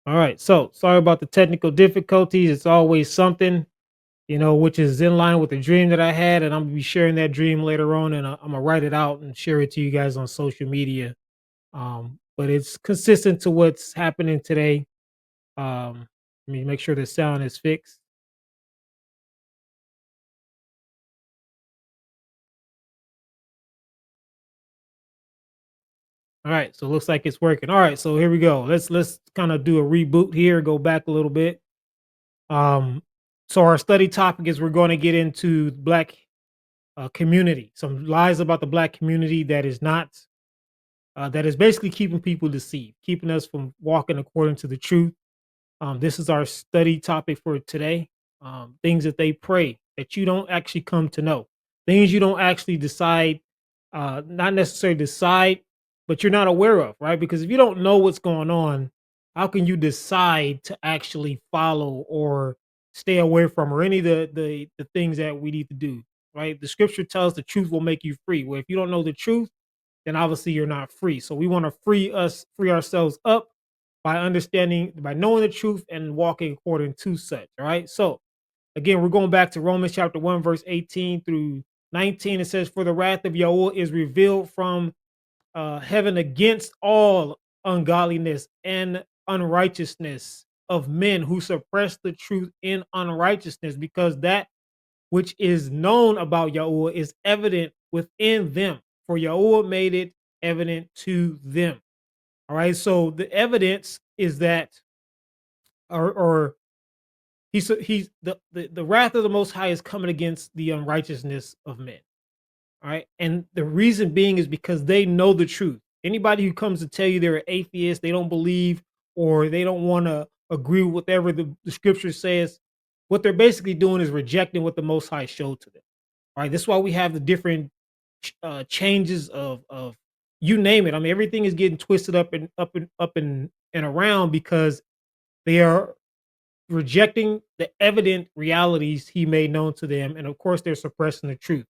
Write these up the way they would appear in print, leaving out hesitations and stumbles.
All right. So sorry about the technical difficulties. It's always something, which is in line with the dream that I had. And I'm going to be sharing that dream later on. And I'm going to write it out and share it to you guys on social media. But it's consistent to what's happening today. Let me make sure the sound is fixed. All right. So it looks like it's working. All right. So here we go. Let's kind of do a reboot here, go back a little bit. Um, so our study topic is we're going to get into black community, some lies about the black community that is not that is basically keeping people deceived, keeping us from walking according to the truth. This is our study topic for today. Things that they pray that you don't actually come to know, things you don't actually decide, not necessarily decide, but you're not aware of, right? Because if you don't know what's going on, how can you decide to actually follow or stay away from, or any of the things that we need to do, right? The scripture tells the truth will make you free. Well, if you don't know the truth, then obviously you're not free. So we want to free ourselves up by understanding, by knowing the truth and walking according to such. All right. So again, we're going back to Romans chapter 1, verse 18 through 19. It says, "For the wrath of Yahweh is revealed from heaven against all ungodliness and unrighteousness of men who suppress the truth in unrighteousness, because that which is known about Yahweh is evident within them, for Yahweh made it evident to them." All right. So the evidence is that, or the wrath of the Most High is coming against the unrighteousness of men. All right. And the reason being is because they know the truth. Anybody who comes to tell you they're an atheist, they don't believe, or they don't want to agree with whatever the scripture says, what they're basically doing is rejecting what the Most High showed to them. All right. That's why we have the different changes of you name it. I mean, everything is getting twisted up and around because they are rejecting the evident realities he made known to them, and of course, they're suppressing the truth.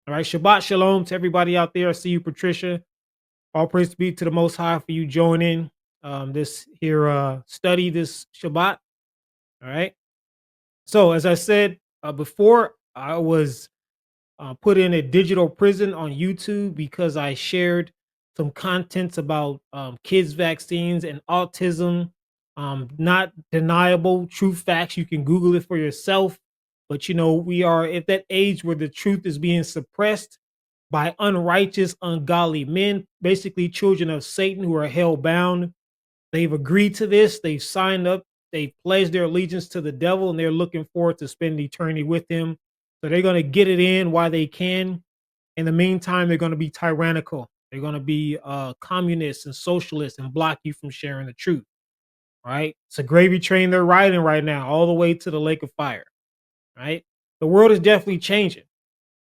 All right, Shabbat Shalom to everybody out there. I see you, Patricia. All praise be to the Most High for you joining this here study this Shabbat. All right. So, as I said before, I was put in a digital prison on YouTube because I shared some contents about kids' vaccines and autism. Not deniable, true facts. You can Google it for yourself. But we are at that age where the truth is being suppressed by unrighteous, ungodly men, basically children of Satan who are hell bound. They've agreed to this. They've signed up. They've pledged their allegiance to the devil, and they're looking forward to spending eternity with him. So they're going to get it in while they can. In the meantime, they're going to be tyrannical. They're going to be communists and socialists and block you from sharing the truth. Right? It's a gravy train they're riding right now, all the way to the lake of fire. Right? The world is definitely changing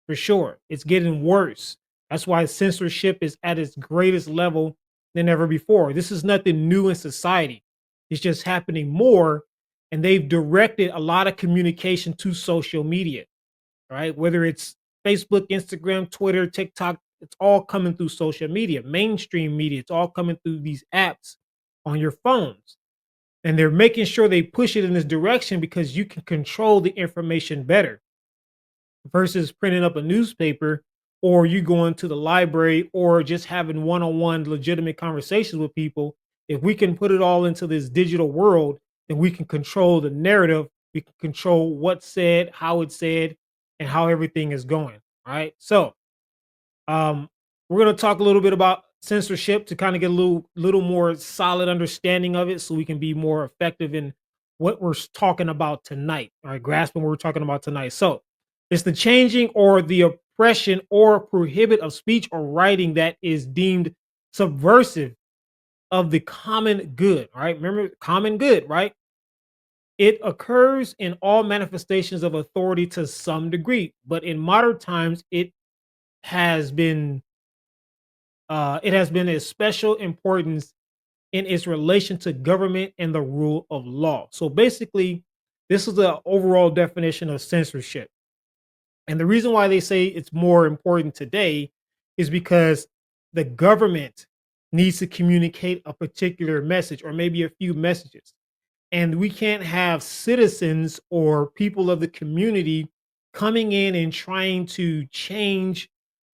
for sure. It's getting worse. That's why censorship is at its greatest level than ever before. This is nothing new in society. It's just happening more, and they've directed a lot of communication to social media, right? Whether it's Facebook, Instagram, Twitter, TikTok, it's all coming through social media, mainstream media. It's all coming through these apps on your phones. And they're making sure they push it in this direction because you can control the information better versus printing up a newspaper, or you going to the library, or just having one-on-one legitimate conversations with people. If we can put it all into this digital world, then we can control the narrative. We can control what's said, how it's said, and how everything is going. Right. So um, we're going to talk a little bit about censorship to kind of get a little more solid understanding of it, so we can be more effective in what we're talking about tonight. All right, grasping what we're talking about tonight. So it's the changing or the oppression or prohibit of speech or writing that is deemed subversive of the common good. All right, remember common good, right? It occurs in all manifestations of authority to some degree, but in modern times has been it has been a special importance in its relation to government and the rule of law. So basically, this is the overall definition of censorship. And the reason why they say it's more important today is because the government needs to communicate a particular message, or maybe a few messages. And we can't have citizens or people of the community coming in and trying to change,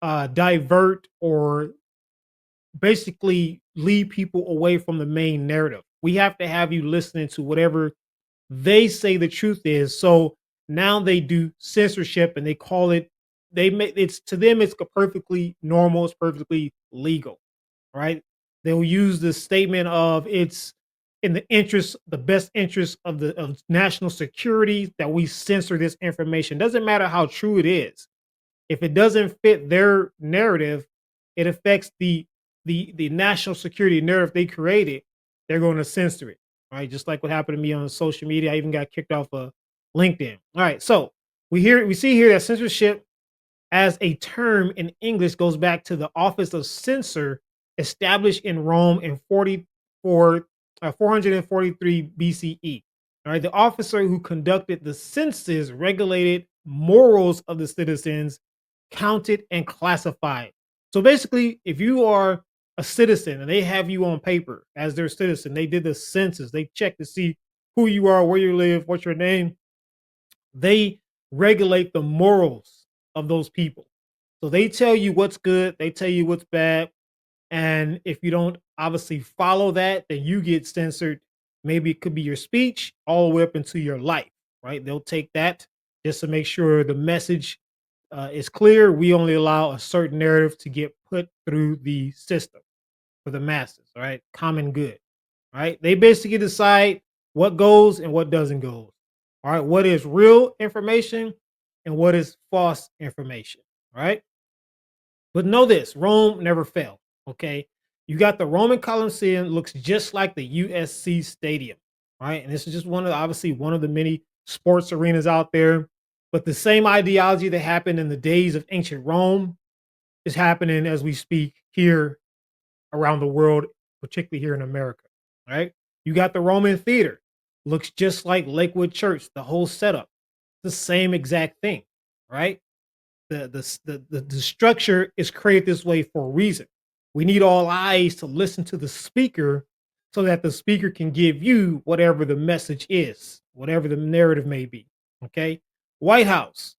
divert, or basically lead people away from the main narrative. We have to have you listening to whatever they say the truth is. So now they do censorship and they call it, they make it's, to them it's perfectly normal, it's perfectly legal, right? They'll use the statement of it's in the interest, the best interest of the of national security that we censor this information. Doesn't matter how true it is. If it doesn't fit their narrative, it affects the national security narrative they created. They're going to censor it, right? Just like what happened to me on social media. I even got kicked off of LinkedIn. All right, so we see here that censorship as a term in English goes back to the office of censor established in Rome in 443 BCE. All right, the officer who conducted the census regulated morals of the citizens, counted and classified. So basically, if you are a citizen and they have you on paper as their citizen, they did the census, they check to see who you are, where you live, what's your name, they regulate the morals of those people. So they tell you what's good, they tell you what's bad. And if you don't obviously follow that, then you get censored. Maybe it could be your speech all the way up into your life, right? They'll take that just to make sure the message is clear. We only allow a certain narrative to get put through the system for the masses, all right? Common good, right? They basically decide what goes and what doesn't go. All right, what is real information and what is false information, all right? But know this, Rome never fell, okay? You got the Roman Colosseum, looks just like the USC Stadium, right? And this is just one of obviously one of the many sports arenas out there. But the same ideology that happened in the days of ancient Rome is happening as we speak here around the world, particularly here in America, right? You got the Roman theater, looks just like Lakewood Church, the whole setup, the same exact thing, right? The structure is created this way for a reason. We need all eyes to listen to the speaker so that the speaker can give you whatever the message is, whatever the narrative may be. Okay. White House,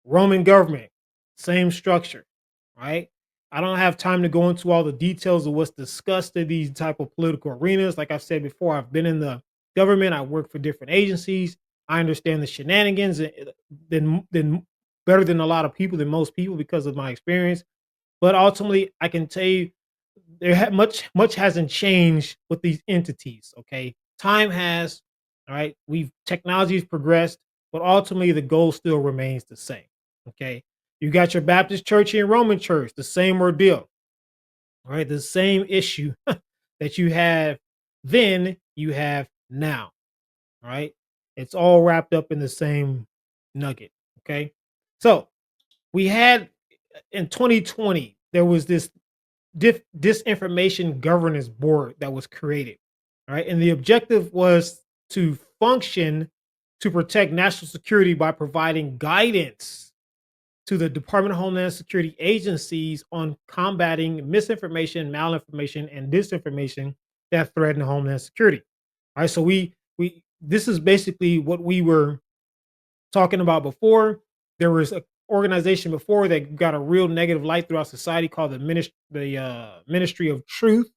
Roman government, same structure, right? I don't have time to go into all the details of what's discussed in these type of political arenas. Like I've said before, I've been in the government. I work for different agencies. I understand the shenanigans than better than a lot of people, than most people, because of my experience. But ultimately, I can tell you much hasn't changed with these entities. Okay, time has. All right, we've technology's progressed, but ultimately the goal still remains the same. Okay, you got your Baptist church and Roman church, the same ordeal. All right, the same issue that you have then, you have now. All right, it's all wrapped up in the same nugget. Okay, so we had in 2020 there was this disinformation governance board that was created. All right, and the objective was to function to protect national security by providing guidance to the Department of Homeland Security agencies on combating misinformation, malinformation, and disinformation that threaten Homeland Security. All right, so we this is basically what we were talking about before. There was an organization before that got a real negative light throughout society called the Ministry of Truth.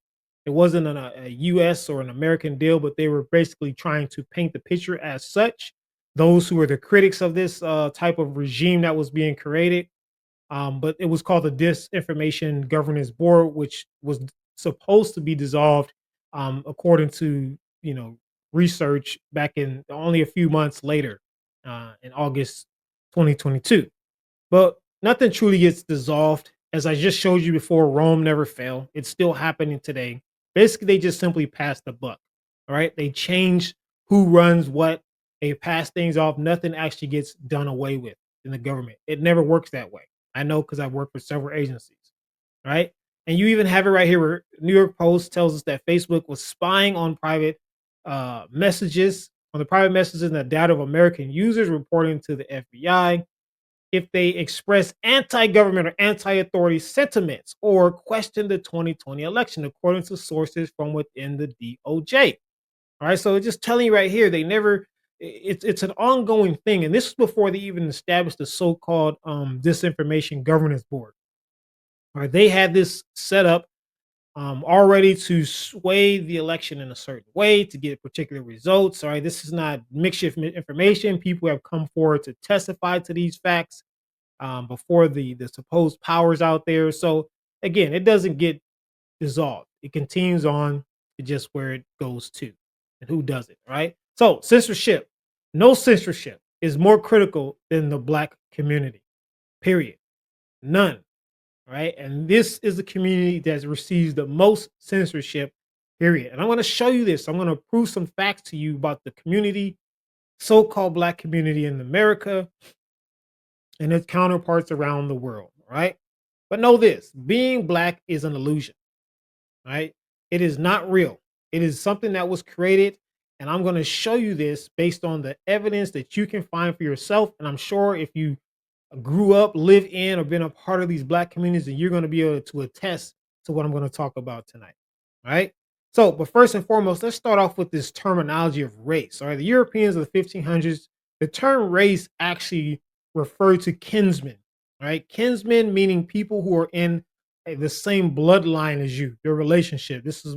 It wasn't a U.S. or an American deal, but they were basically trying to paint the picture as such. Those who were the critics of this type of regime that was being created, but it was called the Disinformation Governance Board, which was supposed to be dissolved, according to research back in only a few months later, in August 2022. But nothing truly gets dissolved. As I just showed you before, Rome never fell. It's still happening today. Basically, they just simply passed the buck. All right. They change who runs what. They pass things off. Nothing actually gets done away with in the government. It never works that way. I know because I've worked for several agencies. Right. And you even have it right here where New York Post tells us that Facebook was spying on private messages, on the private messages and the data of American users, reporting to the FBI if they express anti-government or anti-authority sentiments or question the 2020 election, according to sources from within the DOJ. All right, so it's just telling you right here, they never. It's an ongoing thing, and this is before they even established the so-called disinformation governance board. All right, they had this set up already to sway the election in a certain way to get particular results. All right, this is not makeshift information. People have come forward to testify to these facts before the supposed powers out there. So again, it doesn't get dissolved. It continues on to just where it goes to, and who does it. Right. So censorship, no censorship is more critical than the Black community. Period. None. Right? And this is the community that receives the most censorship, period. And I'm going to show you this. I'm going to prove some facts to you about the community, so-called Black community in America and its counterparts around the world. Right? But know this, being Black is an illusion. Right? It is not real. It is something that was created. And I'm going to show you this based on the evidence that you can find for yourself. And I'm sure if you grew up, live in, or been a part of these Black communities, and you're going to be able to attest to what I'm going to talk about tonight. All right. So, but first and foremost, let's start off with this terminology of race. All right. The Europeans of the 1500s, the term race actually referred to kinsmen. Right. Kinsmen meaning people who are in the same bloodline as you, their relationship. This is,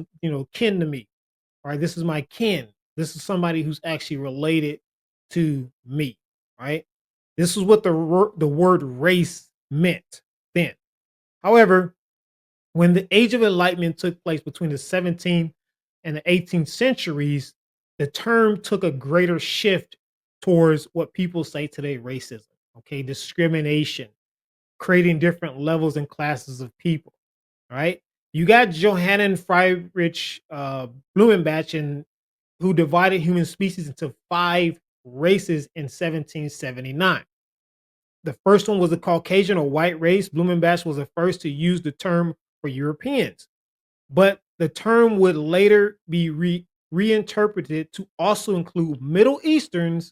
kin to me. All right. This is my kin. This is somebody who's actually related to me. Right. This is what the word race meant then. However, when the Age of Enlightenment took place between the 17th and the 18th centuries, the term took a greater shift towards what people say today, racism, okay, discrimination, creating different levels and classes of people, all right? You got Johann Friedrich Blumenbach, who divided human species into 5 races in 1779. The first one was the Caucasian or white race. Blumenbach was the first to use the term for Europeans, but the term would later be reinterpreted to also include Middle Easterns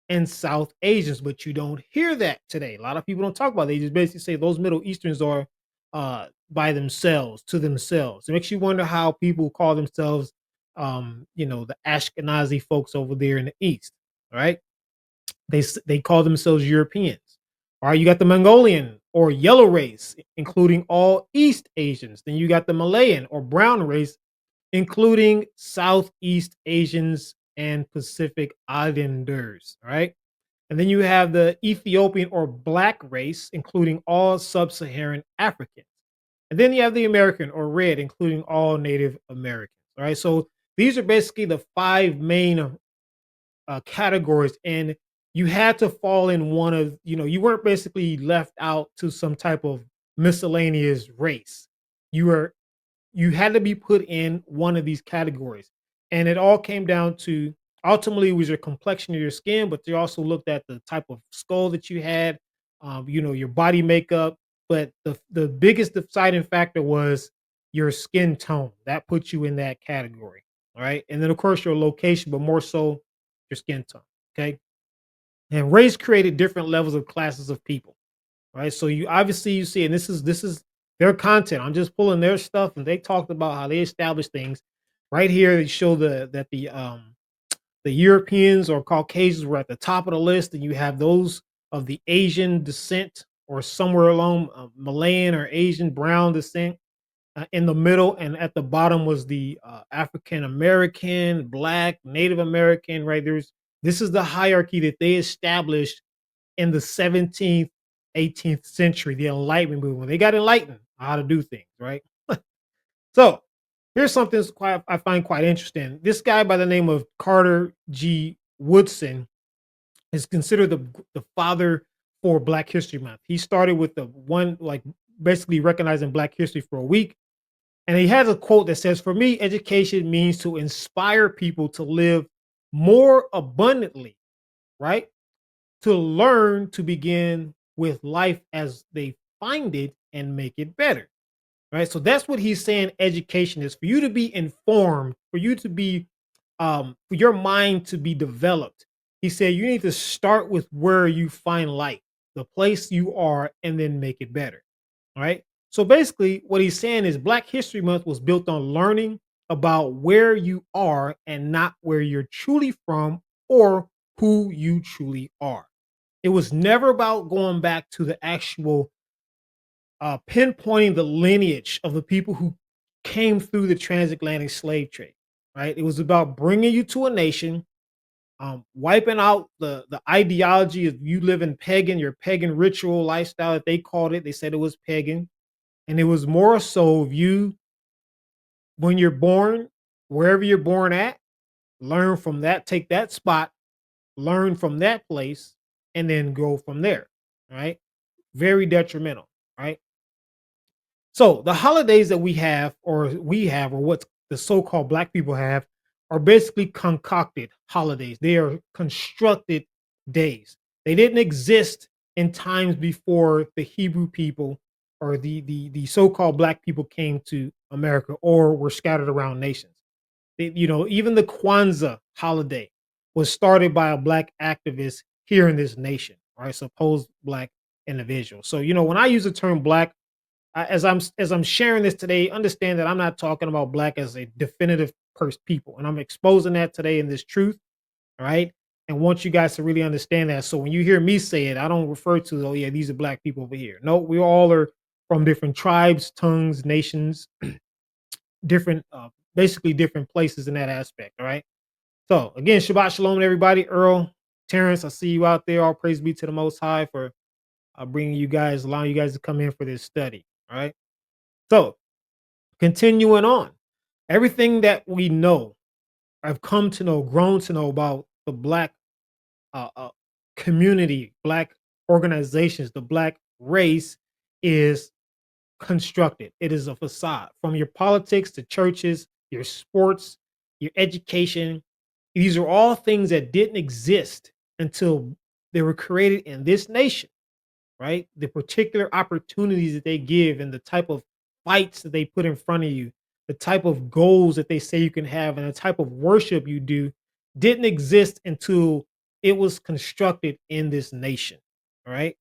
and South Asians. But you don't hear that today. A lot of people don't talk about it. They just basically say those Middle Easterns are by themselves, to themselves. It makes you wonder how people call themselves, the Ashkenazi folks over there in the East. All right, they call themselves Europeans. All right, you got the Mongolian or yellow race, including all East Asians. Then you got the Malayan or brown race, including Southeast Asians and Pacific Islanders. All right. And then you have the Ethiopian or black race, including all sub-Saharan Africans. And then you have the American or red, including all Native Americans. All right. So these are basically the 5 main categories, and you had to fall in one of, you weren't basically left out to some type of miscellaneous race. You had to be put in one of these categories, and it all came down to, ultimately, it was your complexion of your skin, but they also looked at the type of skull that you had, your body makeup. But the biggest deciding factor was your skin tone. That puts you in that category. All right, and then of course your location, but more so your skin tone. Okay. And race created different levels of classes of people. Right. So you see, and this is their content. I'm just pulling their stuff, and they talked about how they established things. Right here, they show the Europeans or Caucasians were at the top of the list, and you have those of the Asian descent or somewhere along Malayan or Asian brown descent in the middle, and at the bottom was the African American, Black, Native American. Right, this is the hierarchy that they established in the 17th, 18th century, the Enlightenment movement. When they got enlightened on how to do things, right? So here's something I find quite interesting. This guy by the name of Carter G. Woodson is considered the father for Black History Month. He started with the one, like, basically recognizing Black history for a week. And he has a quote that says, "For me, education means to inspire people to live more abundantly, right? To learn to begin with life as they find it and make it better." Right. So that's what he's saying education is, for you to be informed, for you to be for your mind to be developed. He said you need to start with where you find light, the place you are, and then make it better. All right. So basically, what he's saying is Black History Month was built on learning about where you are and not where you're truly from or who you truly are. It was never about going back to the actual pinpointing the lineage of the people who came through the transatlantic slave trade, right? It was about bringing you to a nation, wiping out the ideology of you living pagan, your pagan ritual lifestyle that they called it. They said it was pagan, and it was more so of you when you're born, wherever you're born at, learn from that, take that spot, learn from that place, and then go from there. Right? Very detrimental. Right? So the holidays that or what the so-called black people have, are basically concocted holidays. They are constructed days. They didn't exist in times before the Hebrew people or the so-called black people came to America or were scattered around nations. Even the Kwanzaa holiday was started by a black activist here in this nation, right? Supposed black individual. So, when I use the term black, as I'm sharing this today, understand that I'm not talking about black as a definitive people, and I'm exposing that today in this truth, all right? And want you guys to really understand that. So when you hear me say it, I don't refer to, oh yeah, these are black people over here. No, we all are from different tribes, tongues, nations, different, basically different places in that aspect. All right. So again, Shabbat Shalom, everybody. Earl, Terrence, I see you out there. All praise be to the Most High for allowing you guys to come in for this study. All right. So continuing on, everything that we know, I've come to know, grown to know about the black uh, uh, community, black organizations, the black race is constructed. It is a facade from your politics to churches, your sports, your education. These are all things that didn't exist until they were created in this nation, right? The particular opportunities that they give and the type of fights that they put in front of you, the type of goals that they say you can have, and the type of worship you do didn't exist until it was constructed in this nation. All right.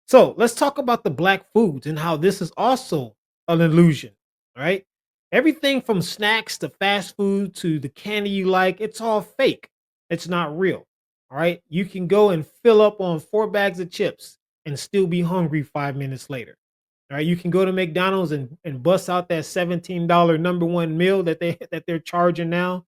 So let's talk about the black foods and how this is also an illusion. All right. Everything from snacks to fast food to the candy you like, it's all fake. It's not real. All right. You can go and fill up on 4 bags of chips and still be hungry 5 minutes later. All right. You can go to McDonald's and bust out that $17 number one meal that they're charging now,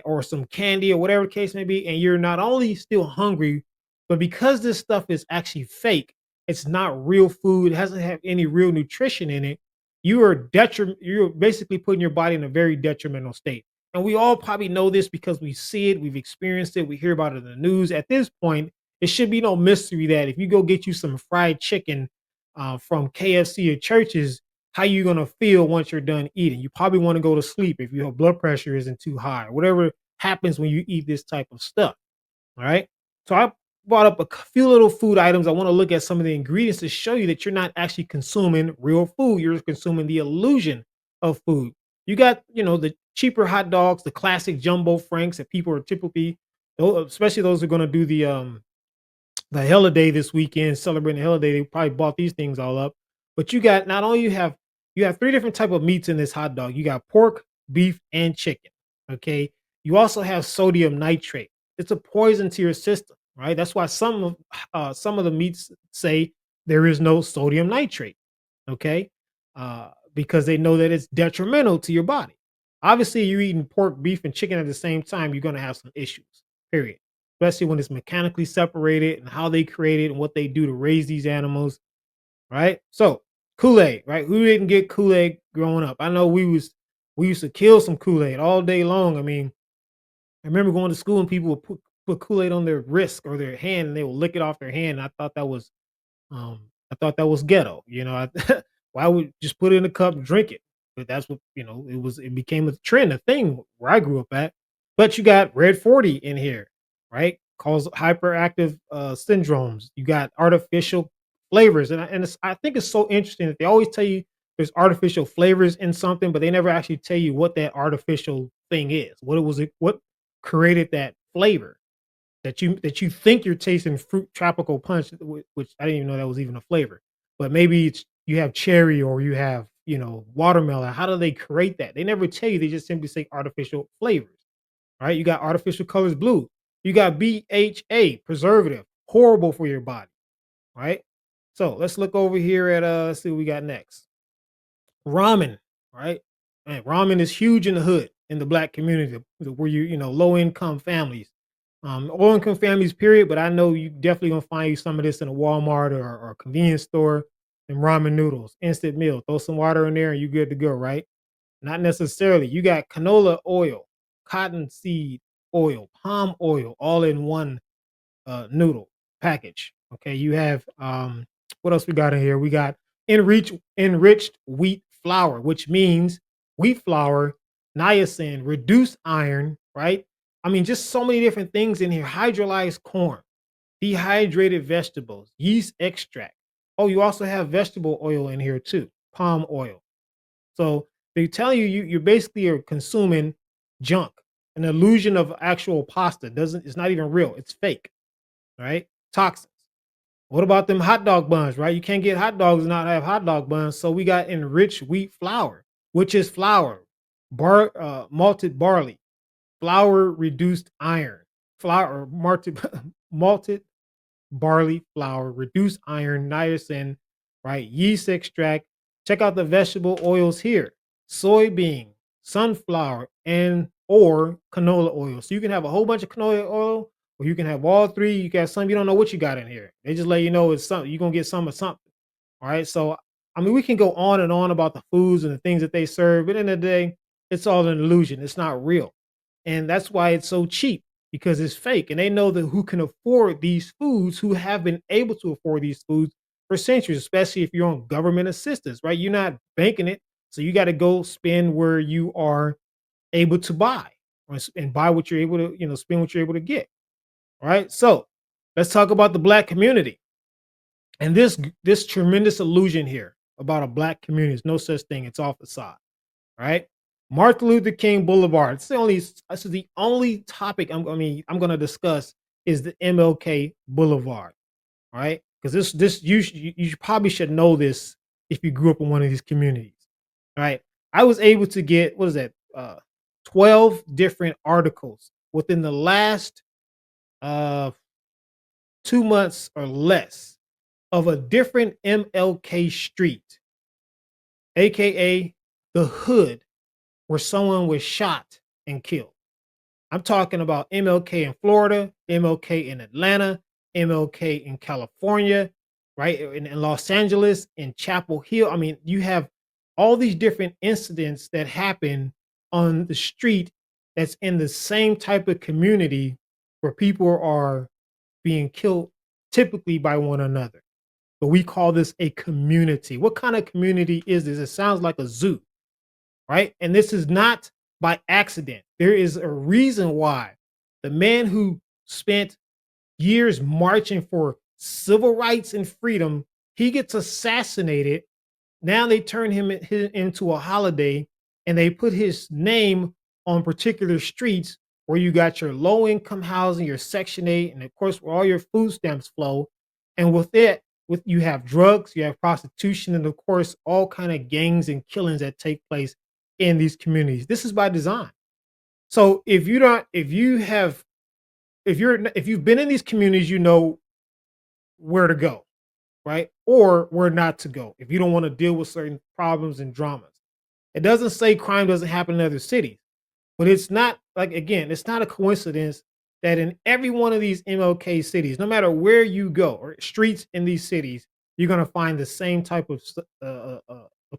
or some candy or whatever the case may be. And you're not only still hungry, but because this stuff is actually fake, it's not real food, it doesn't have any real nutrition in it. You're basically putting your body in a very detrimental state. And we all probably know this because we see it, we've experienced it, we hear about it in the news. At this point, it should be no mystery that if you go get you some fried chicken from KFC or churches, how you gonna feel once you're done eating? You probably want to go to sleep if your blood pressure isn't too high. Whatever happens when you eat this type of stuff. All right. So I brought up a few little food items. I want to look at some of the ingredients to show you that you're not actually consuming real food. You're consuming the illusion of food. You got, the cheaper hot dogs, the classic jumbo franks that people are typically, especially those who are going to do the holiday this weekend, celebrating the holiday. They probably bought these things all up. But you got not only you have 3 different type of meats in this hot dog. You got pork, beef, and chicken. Okay. You also have sodium nitrate. It's a poison to your system, right? That's why some of the meats say there is no sodium nitrate. Okay. Because they know that it's detrimental to your body. Obviously, you're eating pork, beef, and chicken at the same time, you're going to have some issues. Period, especially when it's mechanically separated and how they create it and what they do to raise these animals, right? So Kool-Aid, right? Who didn't get Kool-Aid growing up? I know we used to kill some Kool-Aid all day long. I mean, I remember going to school and people would put Kool-Aid on their wrist or their hand and they would lick it off their hand. Um, I thought that was ghetto. Why would just put it in a cup and drink it? But that's what it became a trend, a thing where I grew up at. But you got Red 40 in here, right? Cause hyperactive syndromes. You got artificial flavors. I think it's so interesting that they always tell you there's artificial flavors in something, but they never actually tell you what that artificial thing is. What created that flavor that you think you're tasting fruit tropical punch, which I didn't even know that was even a flavor. But maybe you have cherry or you have watermelon. How do they create that? They never tell you. They just simply say artificial flavors. Right? You got artificial colors blue. You got BHA, preservative, horrible for your body. Right? So let's look over here at let's see what we got next. Ramen, right? Man, ramen is huge in the hood in the black community where low income families, low income families, period. But I know you definitely gonna find you some of this in a Walmart or a convenience store. And ramen noodles, instant meal, throw some water in there and you good to go, right? Not necessarily. You got canola oil, cottonseed oil, palm oil, all in one noodle package. Okay, you have what else we got in here? We got enriched wheat flour, which means wheat flour, niacin, reduced iron, right? I mean, just so many different things in here. Hydrolyzed corn, dehydrated vegetables, yeast extract. Oh, you also have vegetable oil in here too, palm oil. So they tell you you basically are consuming junk, an illusion of actual pasta. Doesn't It's not even real. It's fake, right? Toxins. What about them hot dog buns, right? You can't get hot dogs and not have hot dog buns. So we got enriched wheat flour, which is flour, malted barley, flour reduced iron, flour malted malted barley flour, reduced iron, niacin, right? Yeast extract. Check out the vegetable oils here: soybean, sunflower, and or canola oil. So you can have a whole bunch of canola oil, or you can have all three. You got some, you don't know what you got in here. They just let you know it's something. You're gonna get some of something. All right. So I mean, we can go on and on about the foods and the things that they serve, but in the end of the day, it's all an illusion. It's not real. And that's why it's so cheap, because it's fake. And they know that who can afford these foods, who have been able to afford these foods for centuries, especially if you're on government assistance, right? You're not banking it. So you got to go spend where you are able to buy, and buy what you're able to, spend what you're able to get. All right. So let's talk about the black community and this tremendous illusion here about a black community. Is no such thing. It's all facade. Right? Martin Luther King Boulevard. This is the only topic I'm going to discuss is the MLK Boulevard. Right? Because this you probably should know this if you grew up in one of these communities. Right? I was able to get, what is that, 12 different articles within the last uh 2 months or less of a different MLK street, aka the hood, where someone was shot and killed. I'm talking about MLK in Florida, MLK in Atlanta, MLK in California, right? In Los Angeles, in Chapel Hill. I mean, you have all these different incidents that happen on the street that's in the same type of community where people are being killed typically by one another. But we call this a community. What kind of community is this? It sounds like a zoo, right? And this is not by accident. There is a reason why the man who spent years marching for civil rights and freedom, he gets assassinated. Now they turn him into a holiday, and they put his name on particular streets where you got your low income housing, your Section 8, and of course where all your food stamps flow. And with you have drugs, you have prostitution, and of course all kind of gangs and killings that take place in these communities. This is by design. So if you've been in these communities, you know where to go, right? Or where not to go if you don't want to deal with certain problems and dramas. It doesn't say crime doesn't happen in other cities, but it's not, like, again, it's not a coincidence that in every one of these MLK cities, no matter where you go or streets in these cities, you're going to find the same type of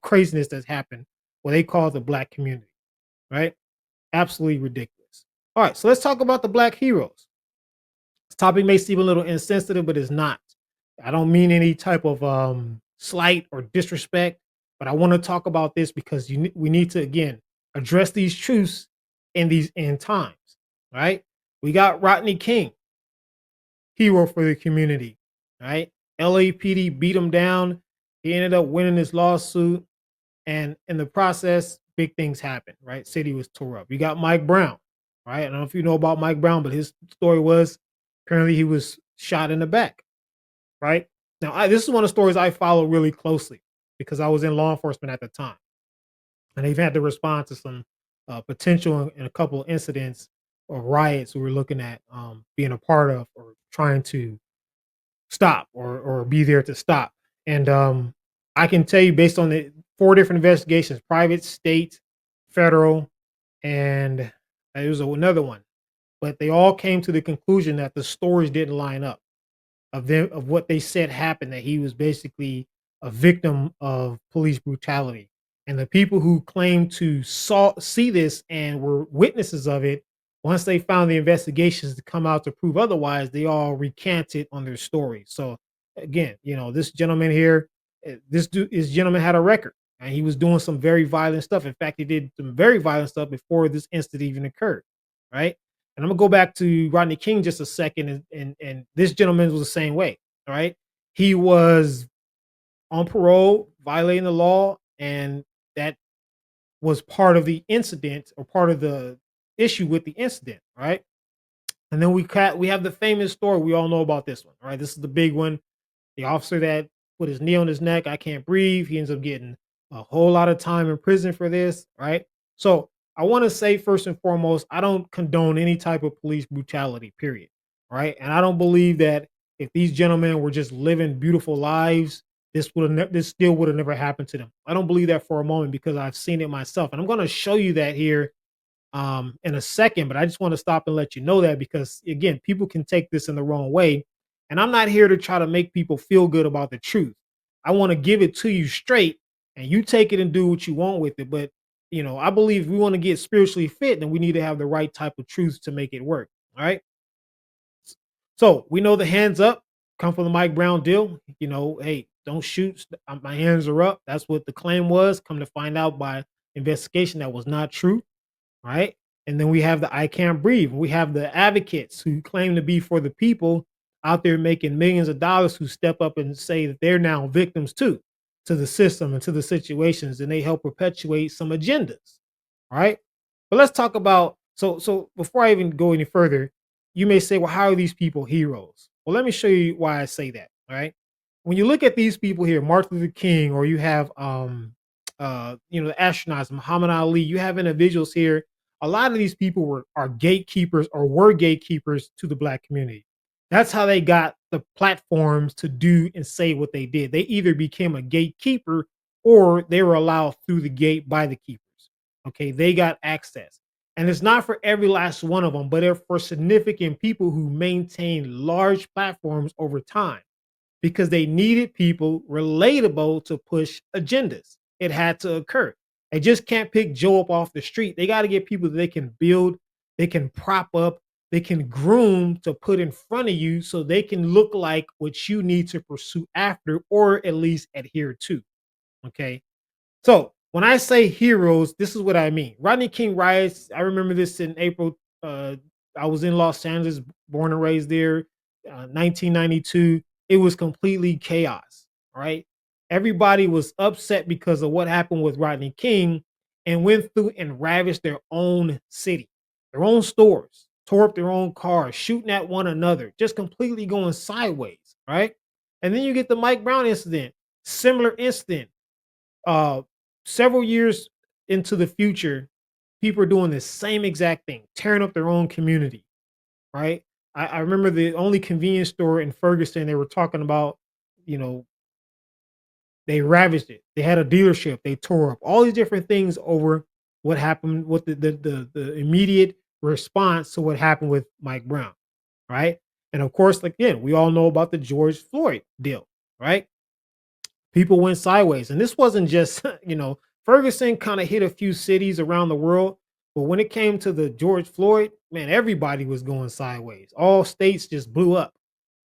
craziness that's happened, what they call the black community, right? Absolutely ridiculous. All right, so let's talk about the black heroes. This topic may seem a little insensitive, but it's not. I don't mean any type of slight or disrespect, but I want to talk about this because we need to, again, address these truths in these end times. Right? We got Rodney King, hero for the community. Right? LAPD beat him down. He ended up winning this lawsuit, and in the process, big things happened. Right? City was tore up. You got Mike Brown. Right? I don't know if you know about Mike Brown, but his story was apparently he was shot in the back. Right? Now, this is one of the stories I follow really closely. because I was in law enforcement at the time, and they've had to respond to some potential and a couple of incidents or riots we were looking at being a part of or trying to stop or be there to stop. And I can tell you based on the four different investigations, private, state, federal, and there was another one, but they all came to the conclusion that the stories didn't line up of what they said happened, that he was basically a victim of police brutality. And the people who claimed to see this and were witnesses of it, once they found the investigations to come out to prove otherwise, they all recanted on their story. So again, this gentleman here, this gentleman had a record and he was doing some very violent stuff. In fact, he did some very violent stuff before this incident even occurred. Right. And I'm gonna go back to Rodney King just a second, and this gentleman was the same way. All right, he was on parole, violating the law, and that was part of the incident or part of the issue with the incident. All right, and then we have the famous story we all know about this one. All right, this is the big one. The officer that put his knee on his neck, I can't breathe. He ends up getting a whole lot of time in prison for this, right? So I want to say first and foremost, I don't condone any type of police brutality, period. Right. And I don't believe that if these gentlemen were just living beautiful lives, this still would have never happened to them. I don't believe that for a moment because I've seen it myself. And I'm going to show you that here in a second, but I just want to stop and let you know that because again, people can take this in the wrong way. And I'm not here to try to make people feel good about the truth. I want to give it to you straight and you take it and do what you want with it. But I believe if we want to get spiritually fit, then we need to have the right type of truth to make it work. All right. So we know the hands up come from the Mike Brown deal. Hey, don't shoot. My hands are up. That's what the claim was. Come to find out by investigation that was not true. Right? And then we have the I can't breathe. We have the advocates who claim to be for the people out there making millions of dollars who step up and say that they're now victims too to the system and to the situations and they help perpetuate some agendas. Right? But let's talk about so before I even go any further, you may say, well, how are these people heroes? Well, let me show you why I say that. All right. When you look at these people here, Martin Luther King, or you have the astronauts, Muhammad Ali, you have individuals here. A lot of these people are gatekeepers or were gatekeepers to the black community. That's how they got the platforms to do and say what they did. They either became a gatekeeper or they were allowed through the gate by the keepers. Okay, they got access. And it's not for every last one of them, but they're for significant people who maintain large platforms over time because they needed people relatable to push agendas. It had to occur. They just can't pick Joe up off the street. They got to get people that they can build, they can prop up, they can groom to put in front of you so they can look like what you need to pursue after or at least adhere to. Okay. So when I say heroes, this is what I mean. Rodney King riots. I remember this in April. I was in Los Angeles, born and raised there. 1992. It was completely chaos. Right. Everybody was upset because of what happened with Rodney King, and went through and ravaged their own city, their own stores, tore up their own cars, shooting at one another, just completely going sideways. Right. And then you get the Mike Brown incident, similar incident uh several years into the future, people are doing the same exact thing, tearing up their own community, right? I remember the only convenience store in Ferguson, they were talking about, you know, they ravaged it. They had a dealership, they tore up all these different things over what happened with the immediate response to what happened with Mike Brown, right? And of course, like, again, we all know about the George Floyd deal, right? People went sideways. And this wasn't just, Ferguson kind of hit a few cities around the world. But when it came to the George Floyd, man, everybody was going sideways. All states just blew up.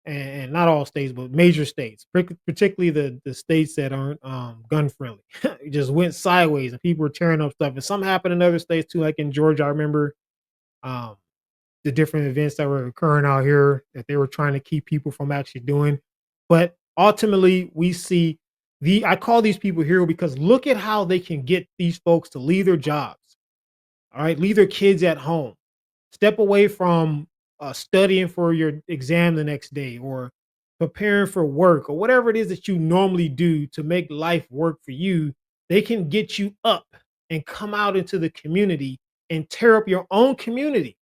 And not all states, but major states, particularly the states that aren't gun friendly, it just went sideways and people were tearing up stuff. And some happened in other states too, like in Georgia. I remember um, the different events that were occurring out here that they were trying to keep people from actually doing. But ultimately, we see I call these people hero because look at how they can get these folks to leave their jobs, all right, leave their kids at home, step away from studying for your exam the next day, or preparing for work, or whatever it is that you normally do to make life work for you, they can get you up and come out into the community and tear up your own community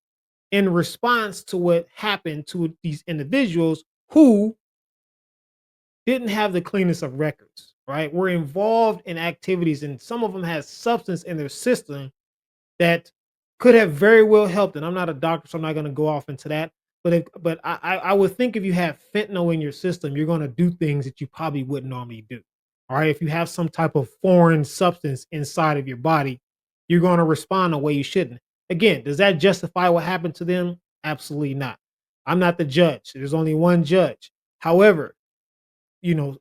in response to what happened to these individuals who didn't have the cleanest of records, right? Were involved in activities, and some of them had substance in their system that could have very well helped. And I'm not a doctor, so I'm not going to go off into that. But I would think if you have fentanyl in your system, you're going to do things that you probably wouldn't normally do. All right. If you have some type of foreign substance inside of your body, you're going to respond the way you shouldn't. Again, does that justify what happened to them? Absolutely not. I'm not the judge. There's only one judge. However, you know,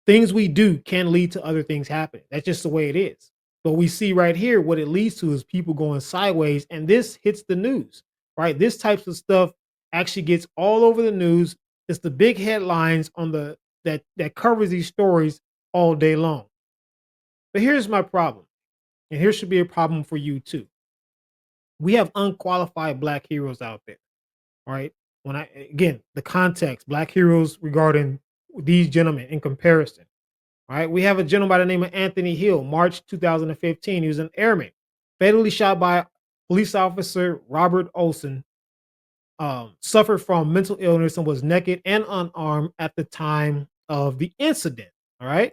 things we do can lead to other things happening. That's just the way it is. But we see right here what it leads to is people going sideways, and this hits the news, right? This types of stuff actually gets all over the news. It's the big headlines on the that covers these stories all day long. But here's my problem, and here should be a problem for you too. We have unqualified black heroes out there, right? When I again the context, black heroes regarding these gentlemen in comparison. All right, we have a gentleman by the name of Anthony Hill, March 2015. He was an airman, fatally shot by police officer Robert Olson. Suffered from mental illness and was naked and unarmed at the time of the incident. All right.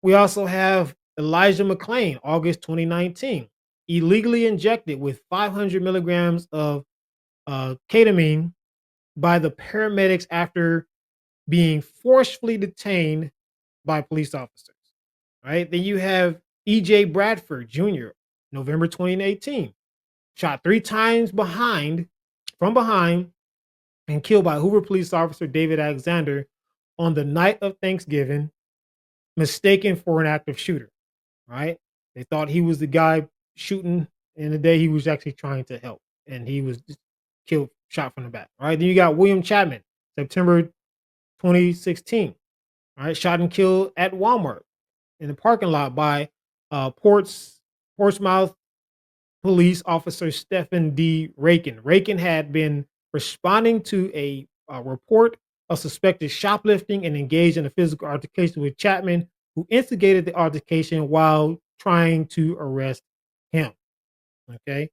We also have Elijah McClain, August 2019, illegally injected with 500 milligrams of ketamine by the paramedics after being forcefully detained by police officers. Right. Then you have EJ Bradford Jr., November 2018, shot 3 times from behind, and killed by Hoover police officer David Alexander on the night of Thanksgiving, mistaken for an active shooter. Right. They thought he was the guy shooting, in the day he was actually trying to help, and he was just killed, shot from the back. All right. Then you got William Chapman, September 2016. All right. Shot and killed at Walmart in the parking lot by Portsmouth police officer Stephen D. Rakin. Rakin had been responding to a report of suspected shoplifting and engaged in a physical altercation with Chapman, who instigated the altercation while trying to arrest him. Okay.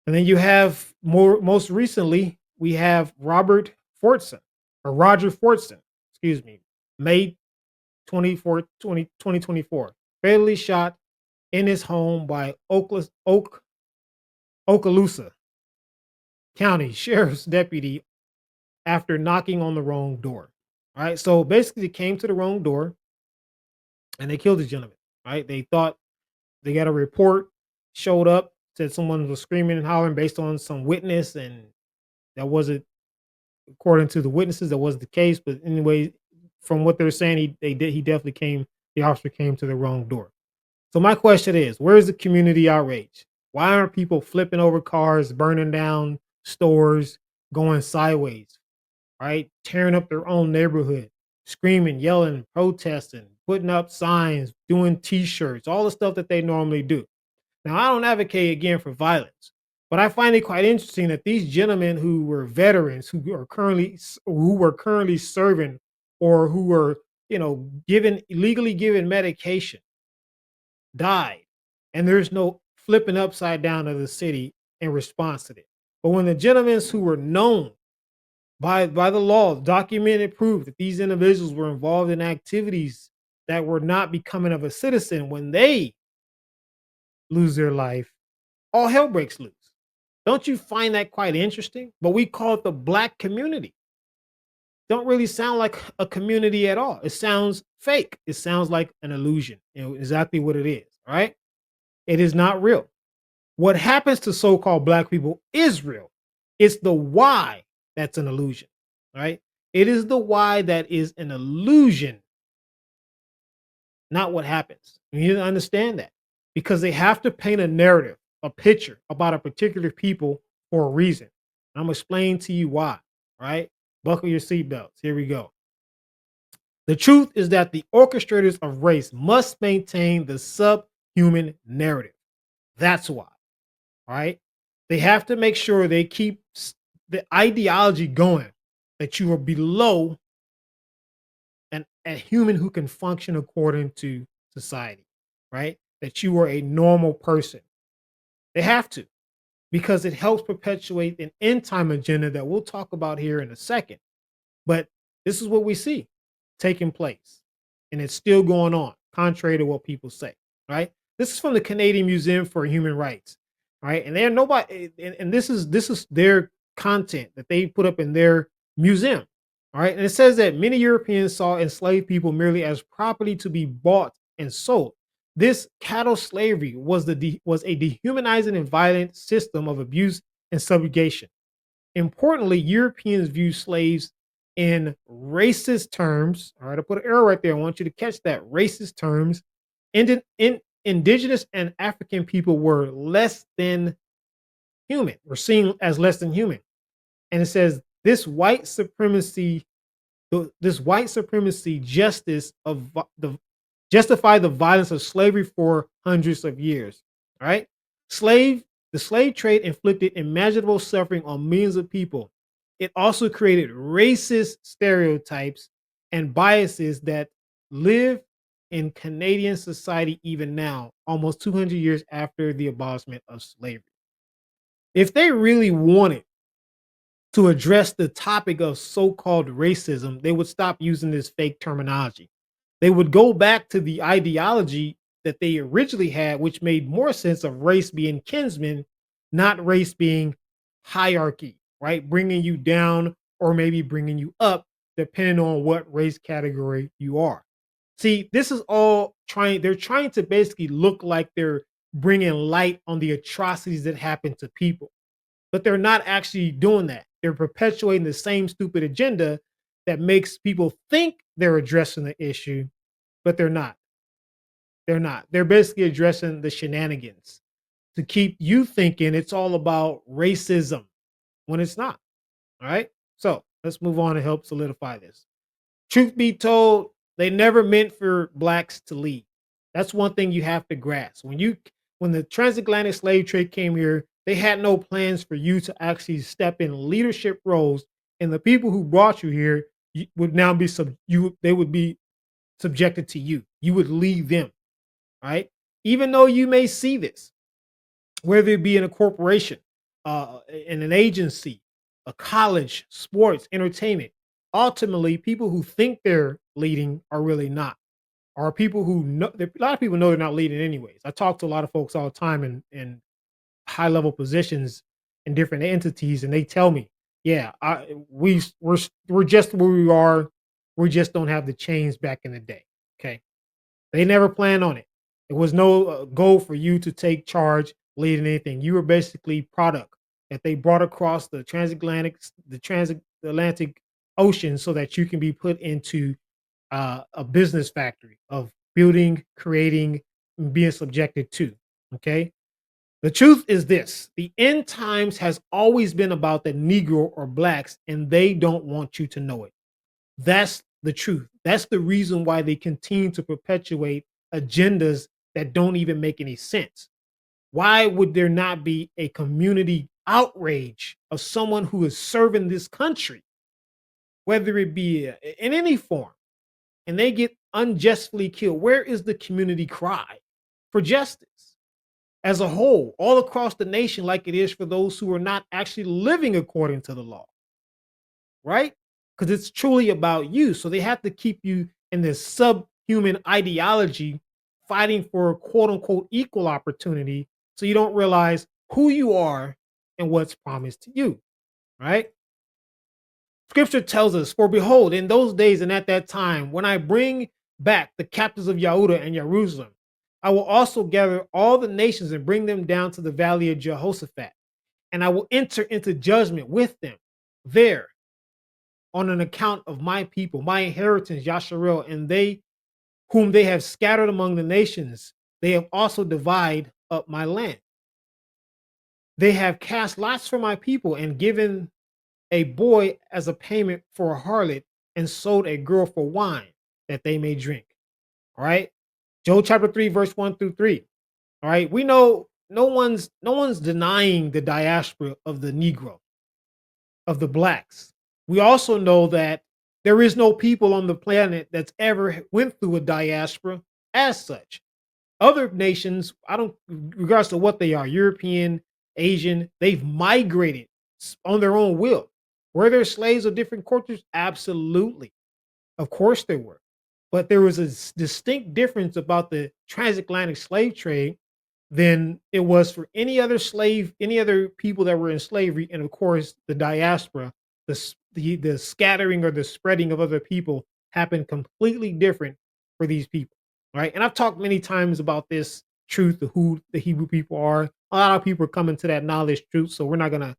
And then you have most recently, we have Roger Fortson, excuse me, May 2024, fatally shot in his home by Okaloosa County Sheriff's deputy after knocking on the wrong door. All right. So basically, they came to the wrong door and they killed the gentleman. Right. They thought they got a report, showed up, said someone was screaming and hollering based on some witness, and that wasn't, according to the witnesses, that wasn't the case. But anyway, from what they're saying, he definitely came. The officer came to the wrong door. So my question is, where is the community outrage? Why aren't people flipping over cars, burning down stores, going sideways, right? Tearing up their own neighborhood, screaming, yelling, protesting, putting up signs, doing t-shirts, all the stuff that they normally do. Now, I don't advocate again for violence, but I find it quite interesting that these gentlemen who were veterans, who were currently serving, or who were, given illegally given medication, died, and there's no flipping upside down of the city in response to it. But when the gentlemen who were known by the law, documented proof that these individuals were involved in activities that were not becoming of a citizen, when they lose their life, all hell breaks loose. Don't you find that quite interesting? But we call it the black community. Don't really sound like a community at all. It sounds fake. It sounds like an illusion. Exactly what it is. All right. It is not real. What happens to so-called black people is real. It's the why that's an illusion. Right. It is the why that is an illusion, not what happens. You need to understand that, because they have to paint a narrative, a picture about a particular people for a reason. I'm gonna explain to you why. Right? Buckle your seatbelts. Here we go. The truth is that the orchestrators of race must maintain the subhuman narrative. That's why. Right? They have to make sure they keep the ideology going that you are below a human who can function according to society, right? That you are a normal person. They have to, because it helps perpetuate an end time agenda that we'll talk about here in a second. But this is what we see taking place, and it's still going on, contrary to what people say, right? This is from the Canadian Museum for Human Rights, right? And they're nobody, and this is their content that they put up in their museum, all right? And it says that many Europeans saw enslaved people merely as property to be bought and sold. This cattle slavery was a dehumanizing and violent system of abuse and subjugation. Importantly, Europeans view slaves in racist terms. All right, I put an arrow right there. I want you to catch that racist terms. Indigenous and African people were less than human, were seen as less than human. And it says this white supremacy justice of the justify the violence of slavery for hundreds of years. All right. The slave trade inflicted imaginable suffering on millions of people. It also created racist stereotypes and biases that live in Canadian society even now, almost 200 years after the abolishment of slavery. If they really wanted to address the topic of so-called racism, they would stop using this fake terminology. They would go back to the ideology that they originally had, which made more sense of race being kinsmen, not race being hierarchy, right? Bringing you down or maybe bringing you up, depending on what race category you are. See, this is all they're trying to basically look like they're bringing light on the atrocities that happen to people, but they're not actually doing that. They're perpetuating the same stupid agenda that makes people think they're addressing the issue, but they're not. They're not. They're basically addressing the shenanigans to keep you thinking it's all about racism when it's not. All right. So let's move on and help solidify this. Truth be told, they never meant for blacks to lead. That's one thing you have to grasp. When the transatlantic slave trade came here, they had no plans for you to actually step in leadership roles, and the people who brought you here would now be they would be subjected to you. You would lead them, right? Even though you may see this, whether it be in a corporation, in an agency, a college, sports, entertainment. Ultimately, people who think they're leading are really not. Are people who know a lot of people know they're not leading anyways. I talk to a lot of folks all the time in high level positions in different entities, and they tell me, yeah, we're just where we are. We just don't have the chains back in the day. Okay. They never planned on it. It was no goal for you to take charge, lead in anything. You were basically product that they brought across the transatlantic ocean, so that you can be put into a business factory of building, creating, and being subjected to. Okay. The truth is this: the end times has always been about the Negro or blacks, and they don't want you to know it. That's the truth. That's the reason why they continue to perpetuate agendas that don't even make any sense. Why would there not be a community outrage of someone who is serving this country, whether it be in any form, and they get unjustly killed? Where is the community cry for justice as a whole, all across the nation, like it is for those who are not actually living according to the law? Right? Because it's truly about you. So they have to keep you in this subhuman ideology, fighting for quote unquote equal opportunity. So you don't realize who you are and what's promised to you. Right? Scripture tells us, for behold, in those days and at that time, when I bring back the captives of Yehuda and Jerusalem, I will also gather all the nations and bring them down to the valley of Jehoshaphat, and I will enter into judgment with them there on an account of my people, my inheritance, Yasharel, and they whom they have scattered among the nations, they have also divided up my land. They have cast lots for my people and given a boy as a payment for a harlot and sold a girl for wine that they may drink. All right. Job chapter 3, verse 1 through 3. All right. We know no one's denying the diaspora of the Negro, of the blacks. We also know that there is no people on the planet that's ever went through a diaspora as such. Other nations, I don't, regardless of what they are, European, Asian, they've migrated on their own will. Were there slaves of different cultures? Absolutely. Of course there were. But there was a distinct difference about the transatlantic slave trade than it was for any other slave, any other people that were in slavery, and of course the diaspora, the scattering or the spreading of other people happened completely different for these people, right? And I've talked many times about this truth of who the Hebrew people are. A lot of people are coming to that knowledge truth, so we're not gonna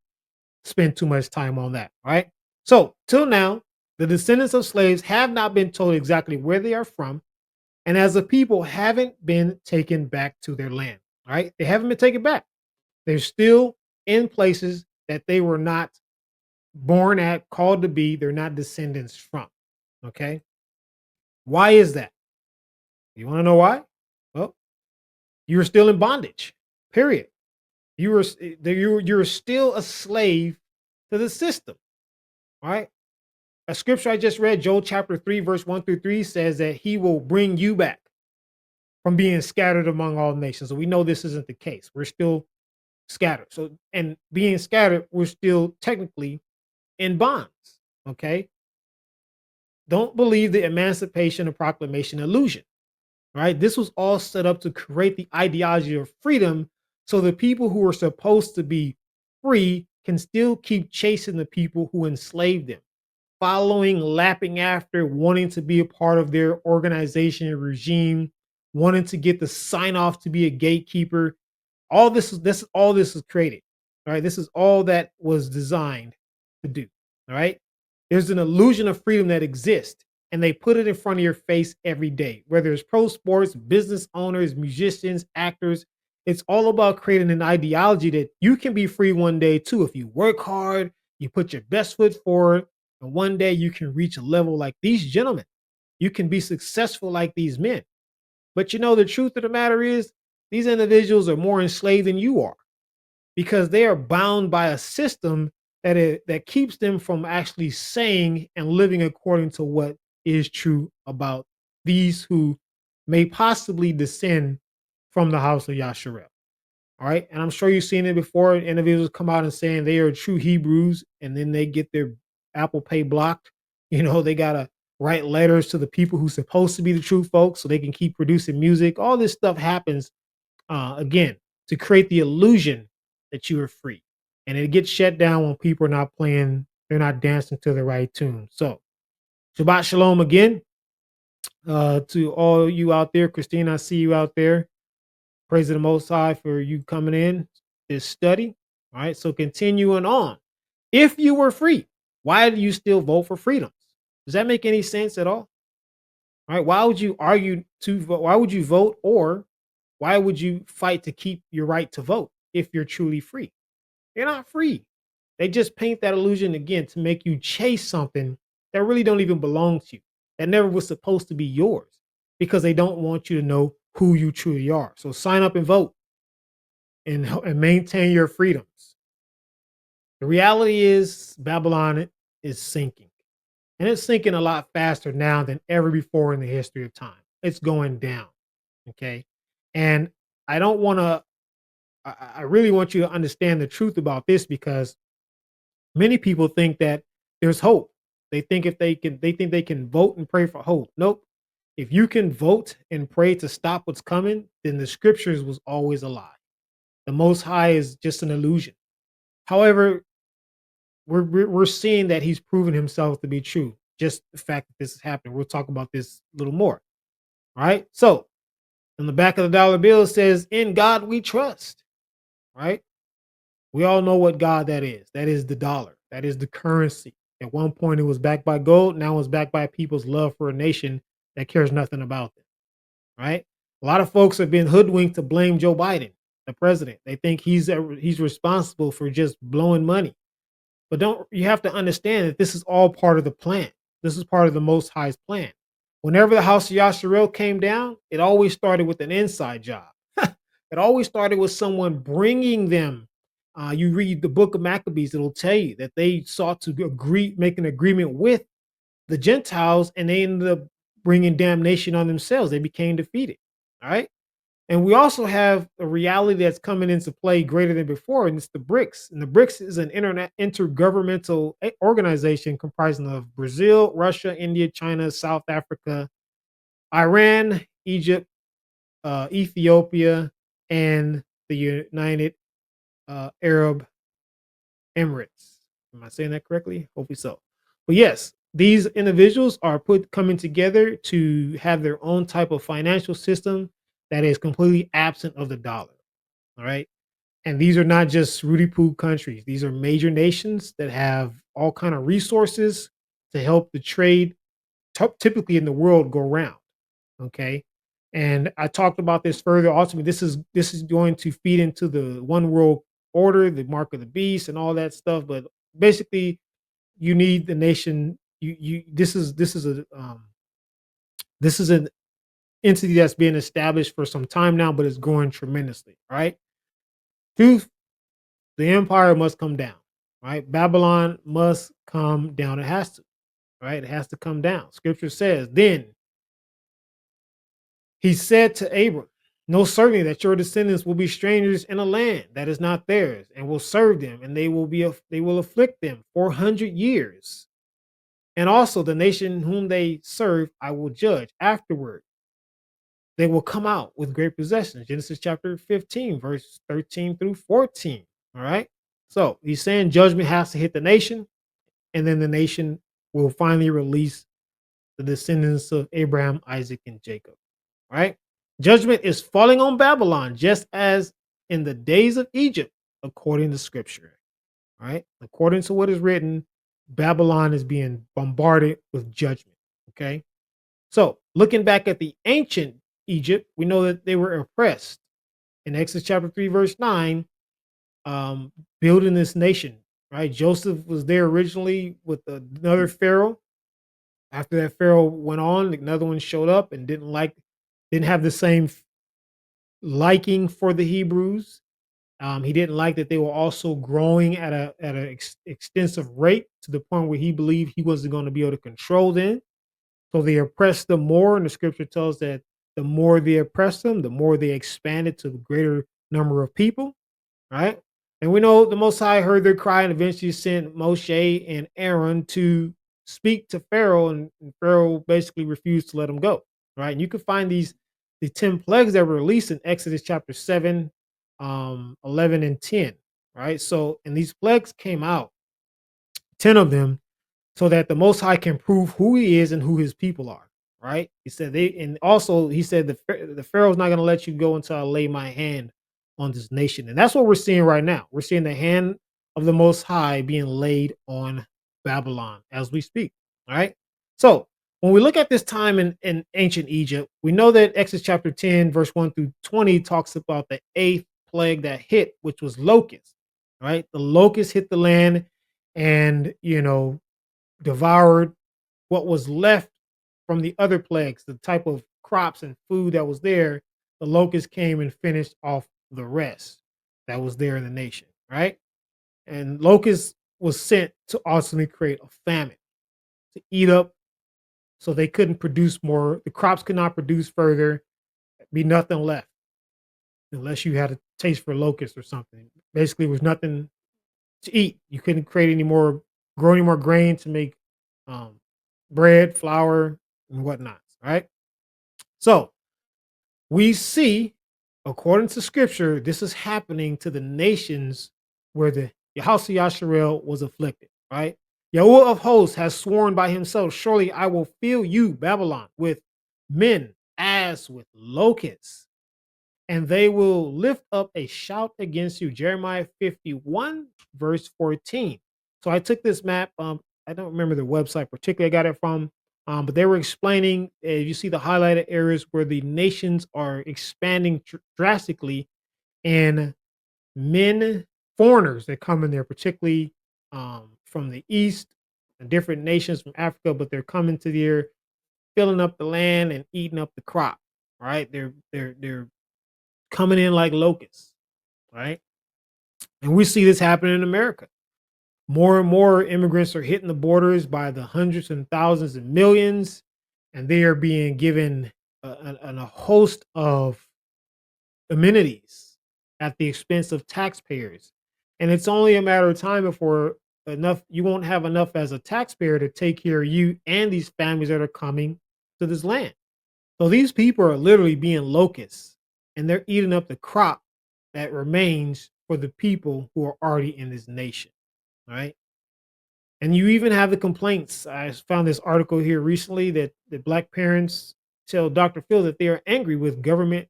spend too much time on that, all right? So till now, the descendants of slaves have not been told exactly where they are from, and as a people haven't been taken back to their land. All right. They haven't been taken back. They're still in places that they were not born at, called to be. They're not descendants from. Okay. Why is that? You want to know why? Well, you were still in bondage. Period. You're still a slave to the system. All right. A scripture I just read, Joel chapter 3, verse 1 through 3, says that he will bring you back from being scattered among all nations. So we know this isn't the case. We're still scattered. So, and being scattered, we're still technically in bonds. Okay. Don't believe the Emancipation and Proclamation illusion. Right. This was all set up to create the ideology of freedom. So the people who are supposed to be free can still keep chasing the people who enslaved them, following, lapping after, wanting to be a part of their organization and regime, wanting to get the sign off to be a gatekeeper. All this is created. All right. This is all that was designed to do. All right. There's an illusion of freedom that exists, and they put it in front of your face every day, whether it's pro sports, business owners, musicians, actors. It's all about creating an ideology that you can be free one day too. If you work hard, you put your best foot forward, and one day you can reach a level like these gentlemen. You can be successful like these men. But you know, the truth of the matter is, these individuals are more enslaved than you are because they are bound by a system that keeps them from actually saying and living according to what is true about these who may possibly descend from the house of Yasharel. All right. And I'm sure you've seen it before. Individuals come out and saying they are true Hebrews, and then they get their Apple Pay blocked. They got to write letters to the people who's supposed to be the true folks so they can keep producing music. All this stuff happens, again, to create the illusion that you are free. And it gets shut down when people are not playing, they're not dancing to the right tune. So, Shabbat Shalom again, to all you out there. Christine, I see you out there. Praise the Most High for you coming in this study. All right. So, continuing on. If you were free, why do you still vote for freedoms? Does that make any sense at all? All right. Why would you argue to vote? Why would you vote, or why would you fight to keep your right to vote if you're truly free? You're not free. They just paint that illusion again to make you chase something that really don't even belong to you, that never was supposed to be yours, because they don't want you to know who you truly are. So sign up and vote, and maintain your freedoms. The reality is Babylon is sinking, and it's sinking a lot faster now than ever before in the history of time. It's going down. Okay. And I don't want to, I really want you to understand the truth about this, because many people think that there's hope. They think they think they can vote and pray for hope. Nope. If you can vote and pray to stop what's coming, then the scriptures was always a lie. The Most High is just an illusion. However, we're seeing that he's proven himself to be true. Just the fact that this is happening. We'll talk about this a little more. All right. So on the back of the dollar bill, it says, "In God we trust." Right? We all know what God that is. That is the dollar. That is the currency. At one point, it was backed by gold. Now it's backed by people's love for a nation that cares nothing about them. Right? A lot of folks have been hoodwinked to blame Joe Biden, the president. They think he's responsible for just blowing money. But don't you have to understand that this is all part of the plan. This is part of the Most High's plan. Whenever the house of Yasharel came down, it always started with an inside job. It always started with someone bringing them You read the book of Maccabees, it'll tell you that they sought to make an agreement with the Gentiles, and they ended up bringing damnation on themselves. They became defeated. All right. And we also have a reality that's coming into play greater than before, and it's the BRICS. And the BRICS is an intergovernmental organization comprising of Brazil, Russia, India, China, South Africa, Iran, Egypt, Ethiopia, and the United Arab Emirates. Am I saying that correctly? Hopefully so. But yes, these individuals are coming together to have their own type of financial system that is completely absent of the dollar. All right. And these are not just Rudy Poo countries. These are major nations that have all kind of resources to help the trade typically in the world go round. Okay. And I talked about this further. Ultimately, this is going to feed into the one world order, the mark of the beast, and all that stuff. But basically, you need the nation. You this is an entity that's being established for some time now, but it's growing tremendously. Right. Truth, the empire must come down. Right. Babylon must come down. It has to. Right. It has to come down. Scripture says, then he said to Abram, know certainly that your descendants will be strangers in a land that is not theirs, and will serve them, and they will afflict them 400 years. And also the nation whom they serve, I will judge afterward. They will come out with great possessions. Genesis chapter 15, verse 13 through 14. All right. So he's saying judgment has to hit the nation, and then the nation will finally release the descendants of Abraham, Isaac, and Jacob. Right? Judgment is falling on Babylon, just as in the days of Egypt, according to scripture. Right? According to what is written, Babylon is being bombarded with judgment. Okay. So looking back at the ancient Egypt, we know that they were oppressed. In Exodus chapter 3, verse 9, building this nation. Right? Joseph was there originally with another Pharaoh. After that Pharaoh went on, another one showed up and didn't have the same liking for the Hebrews. He didn't like that they were also growing at a extensive rate to the point where he believed he wasn't going to be able to control them. So they oppressed them more, and the scripture tells that the more they oppressed them, the more they expanded to a greater number of people. Right? And we know the Most High heard their cry and eventually sent Moshe and Aaron to speak to Pharaoh, and Pharaoh basically refused to let them go. Right? And you can find the 10 plagues that were released in Exodus chapter 7, 11, and 10. Right? So, and these plagues came out, 10 of them, so that the Most High can prove who He is and who His people are. Right? He said and also He said the Pharaoh's not going to let you go until I lay my hand on this nation, and that's what we're seeing right now. We're seeing the hand of the Most High being laid on Babylon as we speak. All right. So when we look at this time in ancient Egypt, we know that Exodus chapter 10, verse 1 through 20 talks about the eighth plague that hit, which was locusts. Right? The locusts hit the land and devoured what was left from the other plagues, the type of crops and food that was there. The locusts came and finished off the rest that was there in the nation, right? And locusts was sent to ultimately create a famine to eat up, so they couldn't produce more. The crops could not produce further, be nothing left unless you had a taste for locusts or something. Basically, it was nothing to eat. You couldn't create any more, grow any more grain to make um, bread, flour, and whatnot. Right. So we see, according to scripture, this is happening to the nations where the Yahweh Yasharel was afflicted. Right. Yahweh of hosts has sworn by himself, surely I will fill you, Babylon, with men as with locusts, and they will lift up a shout against you. Jeremiah 51, verse 14. So I took this map. I don't remember the website particularly I got it from, but they were explaining, you see the highlighted areas where the nations are expanding drastically, and foreigners that come in there, particularly from the East and different nations from Africa, but they're coming to there, filling up the land and eating up the crop. Right? They're coming in like locusts, right? And we see this happening in America. More and more immigrants are hitting the borders by the hundreds and thousands and millions, and they are being given a host of amenities at the expense of taxpayers. And it's only a matter of time before enough you won't have enough as a taxpayer to take care of you and these families that are coming to this land. So these people are literally being locusts and they're eating up the crop that remains for the people who are already in this nation. Right. And you even have the complaints. I found this article here recently that the black parents tell Dr. Phil that they are angry with government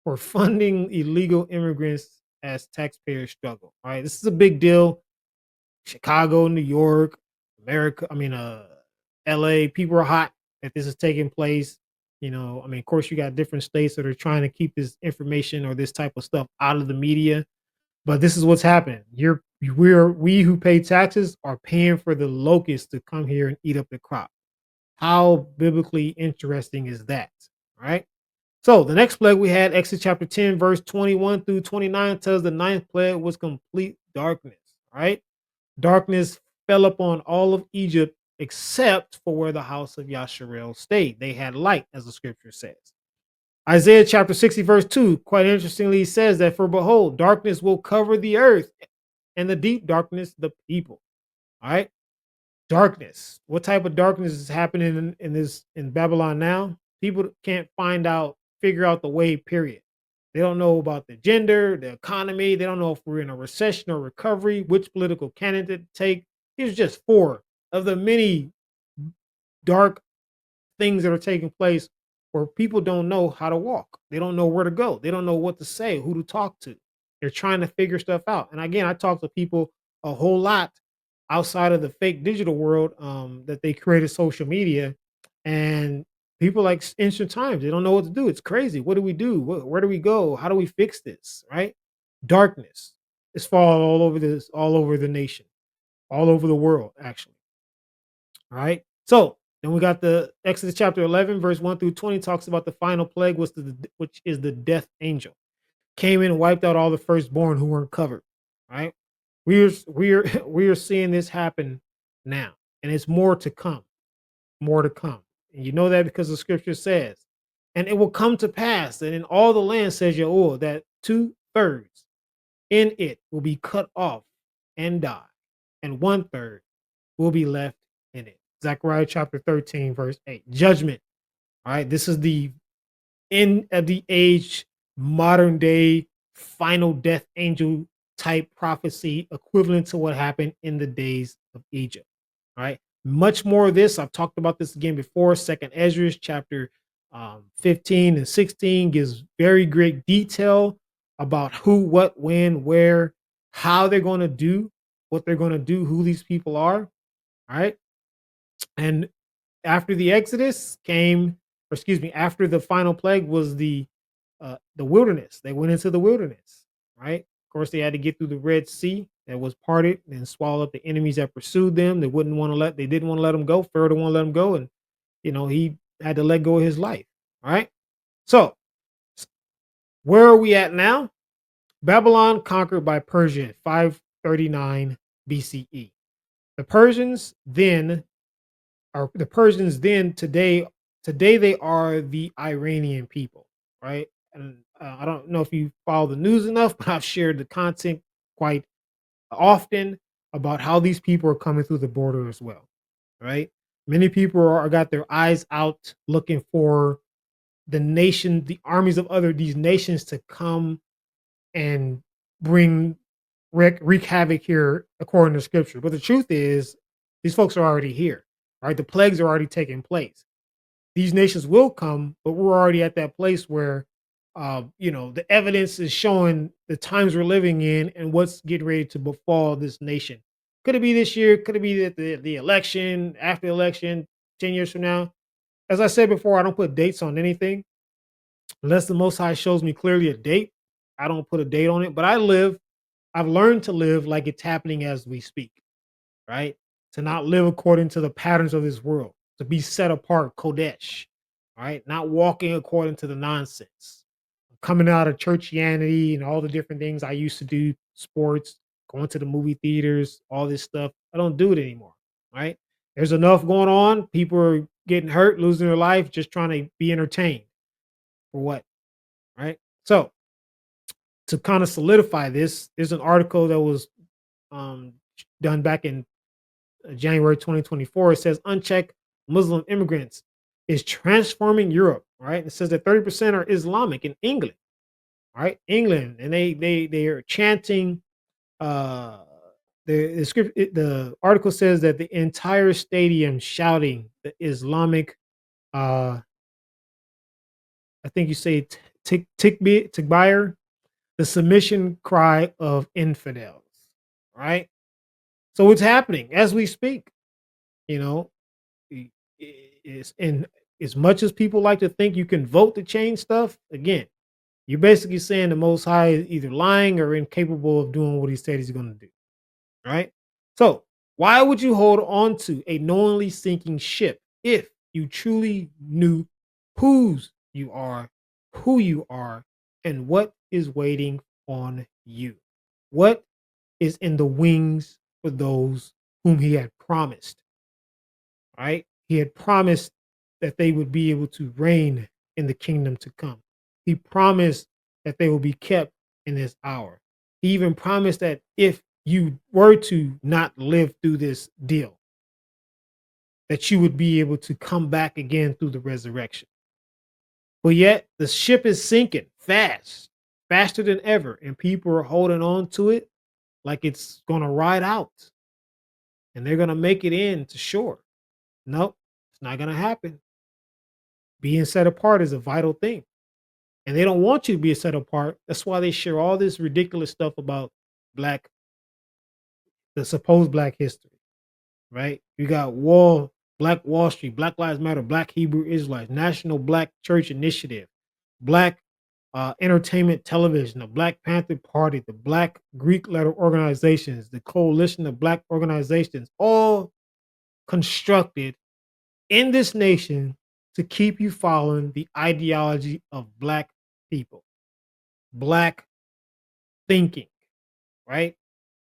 for funding illegal immigrants as taxpayers struggle. All right, this is a big deal. Chicago, New York, America. LA. People are hot that this is taking place. Of course, you got different states that are trying to keep this information or this type of stuff out of the media. But this is what's happening. We who pay taxes are paying for the locusts to come here and eat up the crop. How biblically interesting is that? Right. So the next plague we had, Exodus chapter 10, verse 21 through 29, tells the ninth plague was complete darkness. Right. Darkness fell upon all of Egypt except for where the house of Yasharel stayed. They had light, as the scripture says. Isaiah chapter 60, verse 2, quite interestingly, says that for behold, darkness will cover the earth and the deep darkness, the people. All right. Darkness. What type of darkness is happening in Babylon now? People can't figure out the way, period. They don't know about the gender, the economy. They don't know if we're in a recession or recovery, which political candidate to take. These are just four of the many dark things that are taking place where people don't know how to walk. They don't know where to go. They don't know what to say, who to talk to. They're trying to figure stuff out. And again, I talk to people a whole lot outside of the fake digital world that they created social media. And people like instant times, they don't know what to do. It's crazy. What do we do? Where do we go? How do we fix this? Right? Darkness is falling all over the nation, all over the world, actually. All right. So then we got the Exodus chapter 11, verse 1 through 20 talks about the final plague, which is the death angel. Came in and wiped out all the firstborn who weren't covered. Right. We are seeing this happen now. And it's more to come. More to come. And you know that because the scripture says, and it will come to pass that in all the land, says Yahuwah, that 2/3 in it will be cut off and die, and 1/3 will be left in it. Zechariah chapter 13, verse 8. Judgment. All right. This is the end of the age, modern day, final death angel type prophecy, equivalent to what happened in the days of Egypt. All right. Much more of this. I've talked about this again before. Second Ezra chapter 15 and 16 gives very great detail about who, what, when, where, how they're going to do what they're going to do, who these people are. All right. And after the Exodus came, or excuse me, after the final plague was the wilderness. They went into the wilderness, right? Of course, they had to get through the Red Sea that was parted and swallow up the enemies that pursued them. They didn't want to let them go. Pharaoh didn't want to let them go, and he had to let go of his life. All right. So where are we at now? Babylon conquered by Persia in 539 BCE. The Persians then today they are the Iranian people, right? And I don't know if you follow the news enough, but I've shared the content quite often about how these people are coming through the border as well, right? Many people are got their eyes out looking for the armies of other these nations to come and bring wreak havoc here according to scripture. But the truth is, these folks are already here, right? The plagues are already taking place. These nations will come, but we're already at that place where, the evidence is showing the times we're living in and what's getting ready to befall this nation. Could it be this year? Could it be the election, after the election, 10 years from now? As I said before, I don't put dates on anything unless the Most High shows me clearly a date. I don't put a date on it, but I've learned to live like it's happening as we speak, right? To not live according to the patterns of this world, to be set apart, Kodesh, right? Not walking according to the nonsense. coming out of churchianity and all the different things I used to do, sports, going to the movie theaters, all this stuff. I don't do it anymore. Right? There's enough going on. People are getting hurt, losing their life, just trying to be entertained. For what? Right? So to kind of solidify this, there's an article that was um, done back in January 2024. It says unchecked Muslim immigrants is transforming Europe. Right? It says that 30% are Islamic in England. Right? England, and they are chanting. Uh, the article says that the entire stadium shouting the Islamic. I think you say tikbir, the submission cry of infidels. Right? So it's happening as we speak. You know, is and as much as people like to think you can vote to change stuff, again, you're basically saying the Most High is either lying or incapable of doing what He said He's going to do. Right? So why would you hold on to a knowingly sinking ship if you truly knew whose you are, who you are, and what is waiting on you? What is in the wings for those whom He had promised? Right? He had promised that they would be able to reign in the kingdom to come. He promised that they will be kept in this hour. He even promised that if you were to not live through this deal, that you would be able to come back again through the resurrection. But yet the ship is sinking fast, faster than ever, and people are holding on to it like it's going to ride out and they're going to make it in to shore. Nope, it's not going to happen. Being set apart is a vital thing. And they don't want you to be set apart. That's why they share all this ridiculous stuff about black, the supposed black history, right? You got Black Wall Street, Black Lives Matter, Black Hebrew Israelites, National Black Church Initiative, Black Entertainment Television, the Black Panther Party, the Black Greek letter organizations, the Coalition of Black Organizations, all constructed in this nation to keep you following the ideology of black people, black thinking, right?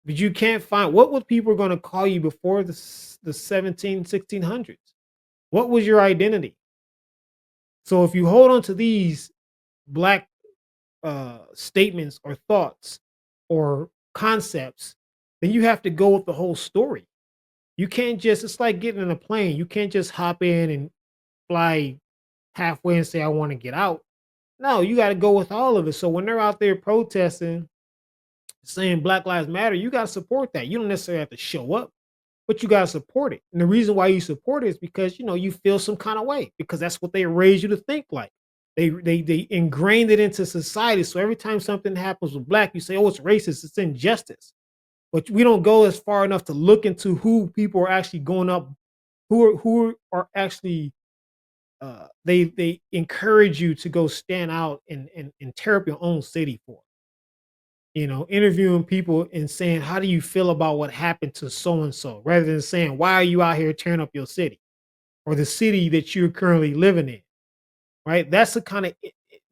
But you can't find what was people going to call you before the 1600s. What was your identity? So if you hold on to these black statements or thoughts or concepts, then you have to go with the whole story. You can't just, it's like getting in a plane. You can't just hop in and fly halfway and say, I want to get out. No, you got to go with all of it. So when they're out there protesting, saying Black Lives Matter, you got to support that. You don't necessarily have to show up, but you got to support it. And the reason why you support it is because, you feel some kind of way because that's what they raised you to think like. They ingrained it into society. So every time something happens with black, you say, oh, it's racist, it's injustice. But we don't go as far enough to look into who people are actually going up, who are actually they encourage you to go stand out and tear up your own city for. Interviewing people and saying, how do you feel about what happened to so and so, rather than saying, why are you out here tearing up your city or the city that you're currently living in? Right? That's the kind of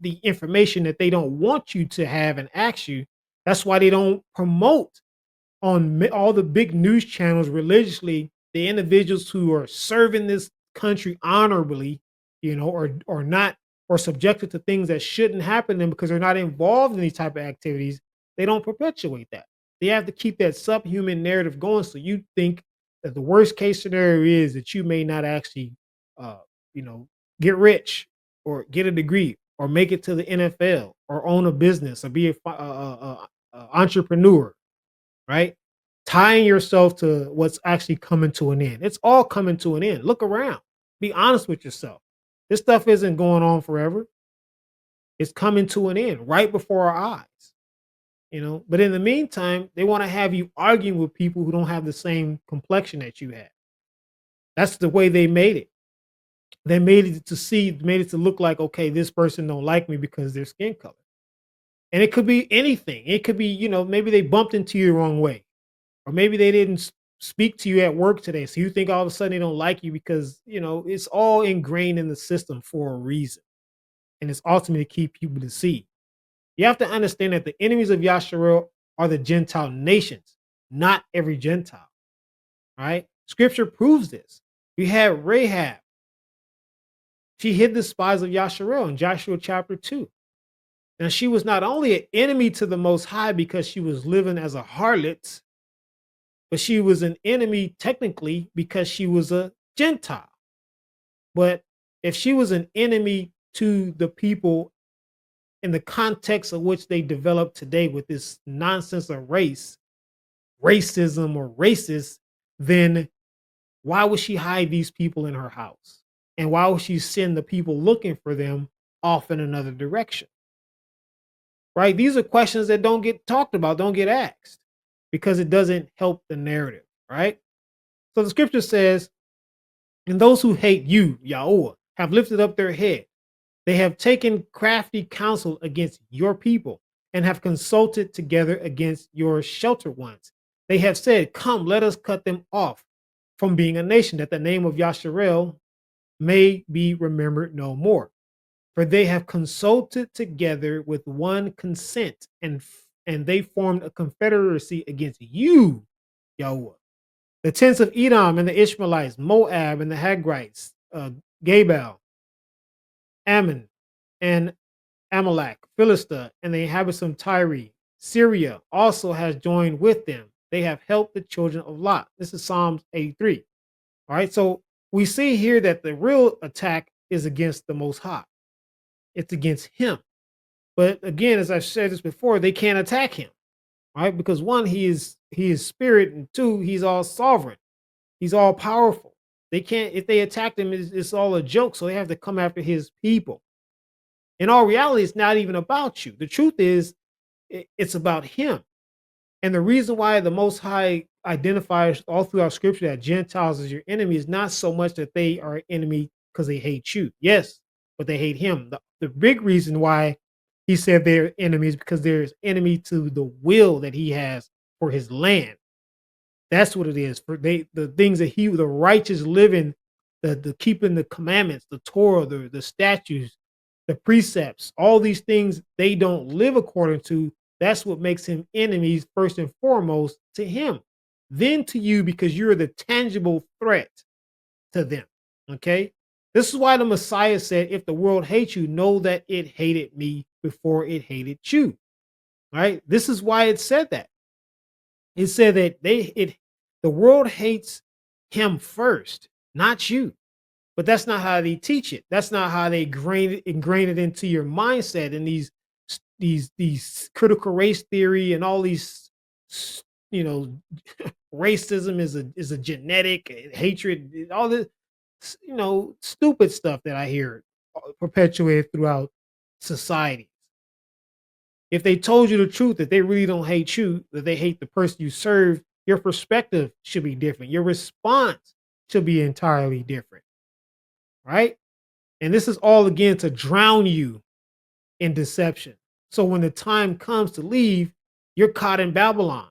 the information that they don't want you to have and ask you. That's why they don't promote on all the big news channels religiously the individuals who are serving this country honorably, or not, or subjected to things that shouldn't happen to them because they're not involved in these type of activities. They don't perpetuate that. They have to keep that subhuman narrative going. So you think that the worst case scenario is that you may not actually, uh, you know, get rich or get a degree or make it to the NFL or own a business or be a entrepreneur, right? Tying yourself to what's actually coming to an end. It's all coming to an end. Look around. Be honest with yourself. This stuff isn't going on forever. It's coming to an end right before our eyes. But in the meantime, they want to have you arguing with people who don't have the same complexion that you have. That's the way they made it. They made it to look like, okay, this person don't like me because of their skin color. And it could be anything. It could be, maybe they bumped into you the wrong way. Or maybe they didn't speak to you at work today. So you think all of a sudden they don't like you because, it's all ingrained in the system for a reason. And it's ultimately to keep people deceived. You have to understand that the enemies of Yasharel are the Gentile nations, not every Gentile. Right? Scripture proves this. You had Rahab. She hid the spies of Yasharel in Joshua chapter 2. And she was not only an enemy to the Most High because she was living as a harlot, but she was an enemy technically because she was a Gentile. But if she was an enemy to the people in the context of which they developed today with this nonsense of racism or racist, then why would she hide these people in her house? And why would she send the people looking for them off in another direction? Right? These are questions that don't get talked about, don't get asked because it doesn't help the narrative, right? So the scripture says, and those who hate you, Yahweh, have lifted up their head. They have taken crafty counsel against your people and have consulted together against your sheltered ones. They have said, come, let us cut them off from being a nation, that the name of Yasharel may be remembered no more. For they have consulted together with one consent, and they formed a confederacy against you, Yahweh. The tents of Edom and the Ishmaelites, Moab and the Hagrites, Gabal, Ammon, and Amalek, Philistia, and the inhabitants of Tyre, Syria also has joined with them. They have helped the children of Lot. This is Psalms 83. All right, so we see here that the real attack is against the Most High. It's against him. But again, as I've said this before, they can't attack him, right? Because one, he is spirit, and two, he's all sovereign. He's all powerful. They can't, if they attack him, it's all a joke. So they have to come after his people. In all reality, it's not even about you. The truth is, it's about him. And the reason why the Most High identifies all throughout Scripture that Gentiles is your enemy is not so much that they are an enemy because they hate you. Yes, but they hate him. The big reason why he said they're enemies because they're enemy to the will that he has for his land. That's what it is. For the things that the righteous living, the keeping the commandments, the Torah, the statutes, the precepts, all these things they don't live according to. That's what makes him enemies first and foremost to him, then to you because you're the tangible threat to them. Okay. This is why the Messiah said, if the world hates you, know that it hated me before it hated you. Right. This is why it said that. It said that the world hates him first, not you. But that's not how they teach it. That's not how they ingrain it into your mindset. And these critical race theory and all these, you know, racism is a genetic hatred, all this, stupid stuff that I hear perpetuated throughout society. If they told you the truth that they really don't hate you, that they hate the person you serve, your perspective should be different. Your response should be entirely different, right? And this is all again to drown you in deception. So when the time comes to leave, you're caught in Babylon.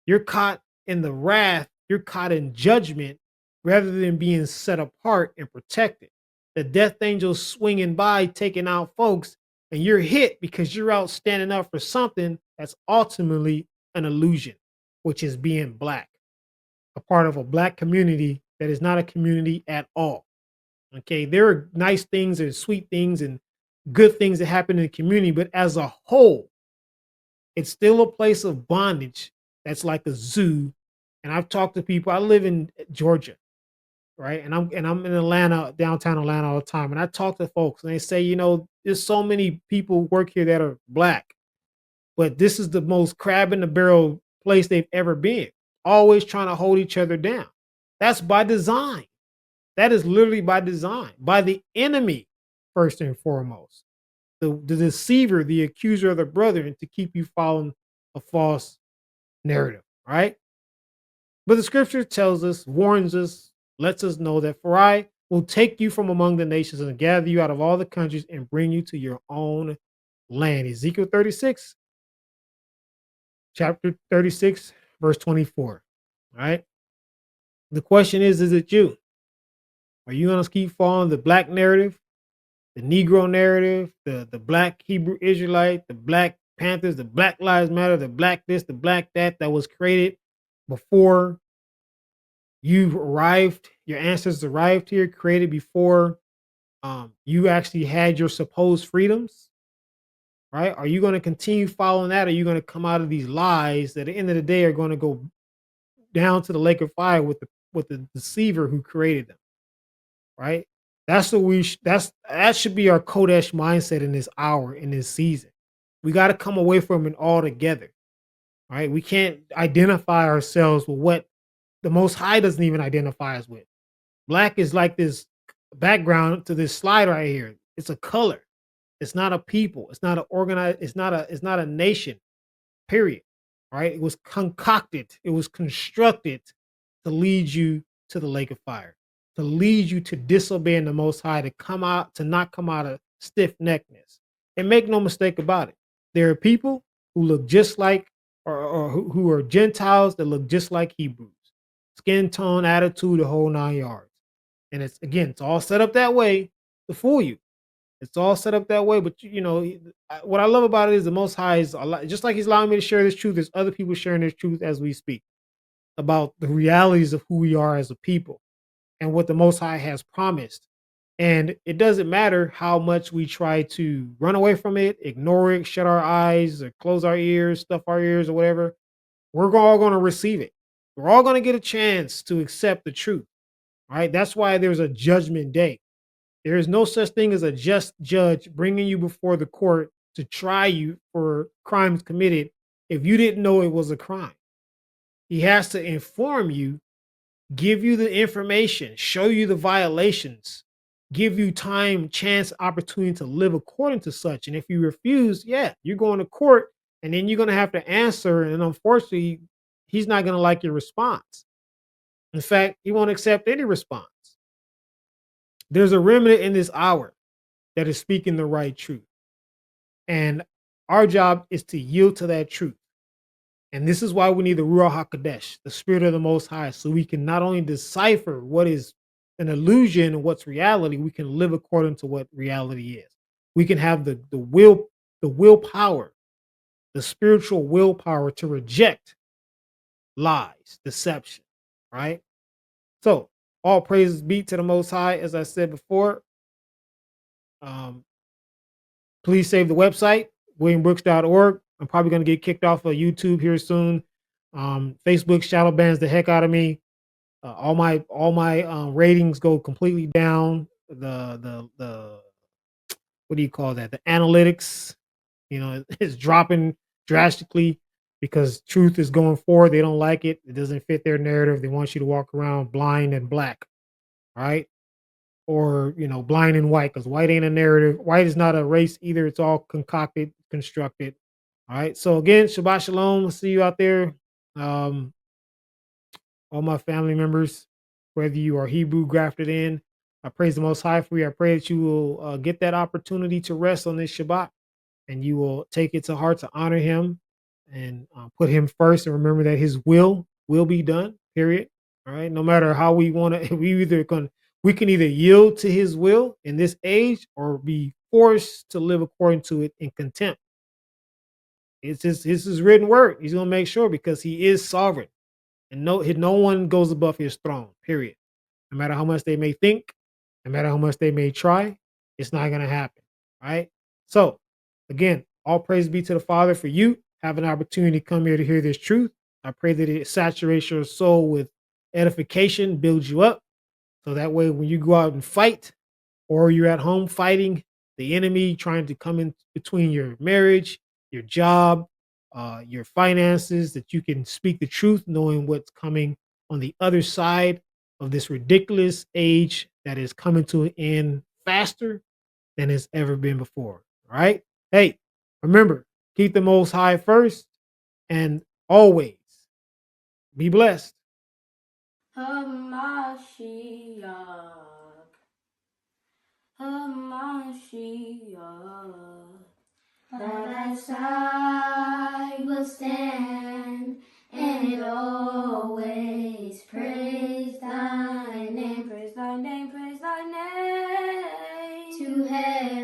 You're caught in the wrath. You're caught in judgment rather than being set apart and protected. The death angels swinging by, taking out folks, and you're hit because you're out standing up for something that's ultimately an illusion, which is being black, a part of a black community that is not a community at all. Okay, there are nice things and sweet things and good things that happen in the community, but as a whole, it's still a place of bondage that's like a zoo. And I've talked to people. I live in Georgia, right? And I'm in Atlanta, downtown Atlanta all the time. And I talk to folks and they say, there's so many people work here that are black, but this is the most crab in the barrel place they've ever been. Always trying to hold each other down. That's by design. That is literally by design, by the enemy, first and foremost. The deceiver, the accuser of the brethren, to keep you following a false narrative, right? But the scripture tells us, warns us, lets us know that for I will take you from among the nations and gather you out of all the countries and bring you to your own land. Ezekiel 36, chapter 36, verse 24, right? The question is it you? Are you going to keep following the black narrative? the Negro narrative, the Black Hebrew Israelite, the Black Panthers, the Black Lives Matter, the Black this, the Black that was created before you arrived, your ancestors arrived here, created before you actually had your supposed freedoms, right? Are you going to continue following that? Or are you going to come out of these lies that at the end of the day are going to go down to the lake of fire with the deceiver who created them, right? That's what that should be our Kodesh mindset in this hour, in this season. We got to come away from it altogether, right? We can't identify ourselves with what the Most High doesn't even identify us with. Black is like this background to this slide right here. It's a color. It's not a people. It's not an organized. It's not a nation. Period. Right? It was concocted. It was constructed to lead you to the lake of fire, to lead you to disobeying the Most High, to not come out of stiff neckedness. And make no mistake about it, there are people who look just like, or who are Gentiles that look just like Hebrews, skin tone, attitude, the whole 9 yards. And it's all set up that way to fool you. It's all set up that way. But what I love about it is the Most High is just like He's allowing me to share this truth. There's other people sharing this truth as we speak about the realities of who we are as a people and what the Most High has promised. And it doesn't matter how much we try to run away from it, ignore it, shut our eyes, or close our ears, stuff our ears, or whatever. We're all going to receive it. We're all going to get a chance to accept the truth. Right? That's why there's a judgment day. There is no such thing as a just judge bringing you before the court to try you for crimes committed if you didn't know it was a crime. He has to inform you, give you the information, show you the violations, give you time, chance, opportunity to live according to such. And if you refuse, yeah, you're going to court and then you're going to have to answer. And unfortunately, he's not going to like your response. In fact, he won't accept any response. There's a remnant in this hour that is speaking the right truth. And our job is to yield to that truth. And this is why we need the Ruach HaKodesh, the Spirit of the Most High, so we can not only decipher what is an illusion and what's reality, we can live according to what reality is. We can have the willpower, the spiritual willpower to reject lies, deception, right? So all praises be to the Most High, as I said before. Please save the website, williambrooks.org. I'm probably going to get kicked off of YouTube here soon. Facebook shadow bans the heck out of me. All my ratings go completely down. The what do you call that? The analytics, it's dropping drastically because truth is going forward. They don't like it. It doesn't fit their narrative. They want you to walk around blind and black, right? Or blind and white, because white ain't a narrative. White is not a race either. It's all concocted, constructed. All right. So again, Shabbat Shalom. See you out there. All my family members, whether you are Hebrew grafted in, I praise the Most High for you. I pray that you will get that opportunity to rest on this Shabbat, and you will take it to heart to honor Him and put Him first, and remember that His will be done. Period. All right. No matter how we want to, we can either yield to His will in this age or be forced to live according to it in contempt. It's His written word. He's going to make sure, because He is sovereign, and no one goes above His throne. Period. No matter how much they may think, no matter how much they may try, it's not going to happen. Right. So again, all praise be to the Father for you having an opportunity to come here to hear this truth. I pray that it saturates your soul with edification, builds you up, so that way when you go out and fight, or you're at home fighting the enemy trying to come in between your marriage, your job, your finances, that you can speak the truth, knowing what's coming on the other side of this ridiculous age that is coming to an end faster than it's ever been before. All right. Hey, remember, keep the Most High first, and always be blessed. Hamashiach, Hamashiach, that thy side will stand, and it always praise thy name, praise thy name, praise thy name, to heaven.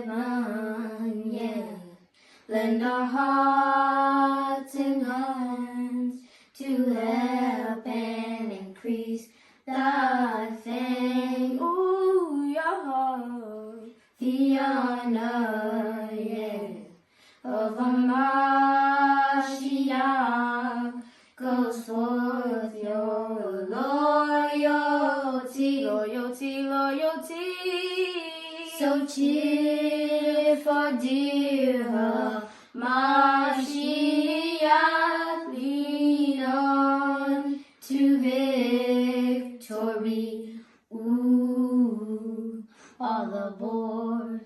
our hearts and hands to help and increase the faith. Ooh, your heart, the honor, yeah, of a Mashiach goes forth. Your loyalty, loyalty, loyalty. So cheer for dear Mashiach, lead on to victory. Ooh, all aboard,